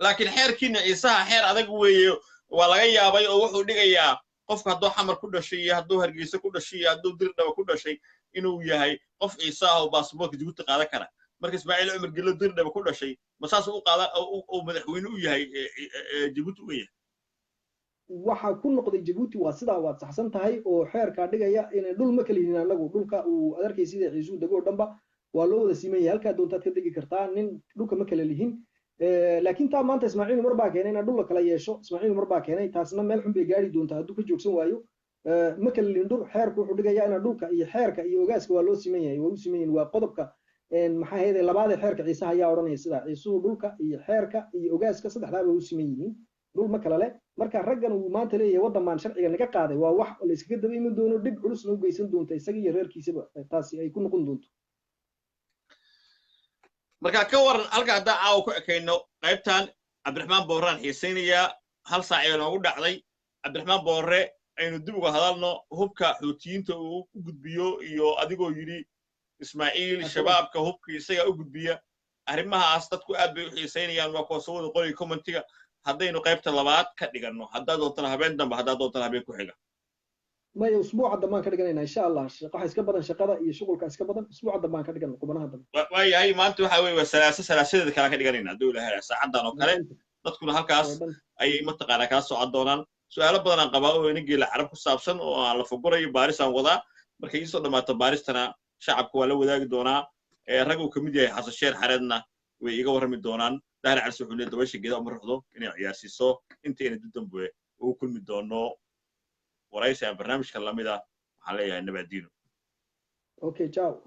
laakiin xeerkiina Ciisaha xeer adag weeyo waa laga yaabay oo wuxuu dhigayaa qofka hadduu xamar ku dhashay iyo hadduu Hargeysa ku dhashay iyo hadduu Dirdhaba ku dhashay inuu yahay qof Ciisaha oo baasaboorka Djibouti qaadan kara marka Ismaaciil Umar Gelo Dirdhaba ku dhashay masaas uu qaada oo madaxweyne u yahay Djibouti u yahay waxa ku noqday Djibouti waa sida waad saxsan tahay oo xeerka dhigaya in dhul ma kala yihiin anagu dhulka uu adarkay sida Ciisu dago dhanba waa loo wada simeeyay halka doontaad ka digi kartaa nin dhulka ma kala lihin laakiin taa maanta Ismaaciil Umar baa keenay in dhul kala yeesho Ismaaciil Umar baa keenay taasna meel xun bay gaari doontaa hadduu ka joogsan waayo ma kala lihin dhul xeerku wuxuu dhigayaa in dhulka iyo xeerka iyo ogaaska waa loo simeeyay waa u simeeyeen waa qodobka maxaa heeday labaad xeerka Ciisaha ayaa oranaya sida Ciisu dhulka iyo xeerka iyo ogaaska saddexdaaba u simeeyeen dhul ma kala leh marka raggan uu maanta leeyahay wadan baan sharciga naga qaaday waa wax la iskaga daba iman doono dib culus loo geysan doonto isaga iyo reerkiisaba taasi ay ku noqon doonto marka ka waran halka hadda aaw ku ekayno qaybtan Cabdiraxmaan Booraan xiiseynaya hal saac ee loogu dhacday Cabdiraxmaan Boore aynu dib uga hadalno hubka xuutiyiinta uu u gudbiyo iyo adigoo yiri Ismaaciil shabaabka hubka isaga u gudbiya arrimahaas dadku aad bay u xiiseynayaan waa kuwa soo wada qoray commentiga haddaynu qaybta labaad ka dhigano haddaad doonto habeen dambe haddaad doonto habeen ku xiga ما أسبوع عد ما كرجعنا إن شاء الله قح إسكاب بدن شقة يشغل كإسكاب بدن أسبوع عد ما كرجعنا قبنا هذا واي هاي ما أنتوا حاوي وسلاسل كلا كرجعنا دولة هلا ساعدنا وكله تذكر هالكاس أي منطقة على كاس وعدونا سؤال بدنا قبائل ونجي العرب كسابسن وعلى فقرة يبارس عن وضع مركز صدق ما تبارس تنا شعب كوالا وذاك دونا رجوا كميديا حصل شير حردنا ويجوا من دونان ده على سحولة دوش كده أمر حضو إنه ياسيسو أنت إن دتم بوه وكل من دونو ورئيس برنامج كلامي ده عليه إنه بعدينه. أوكي، ciao.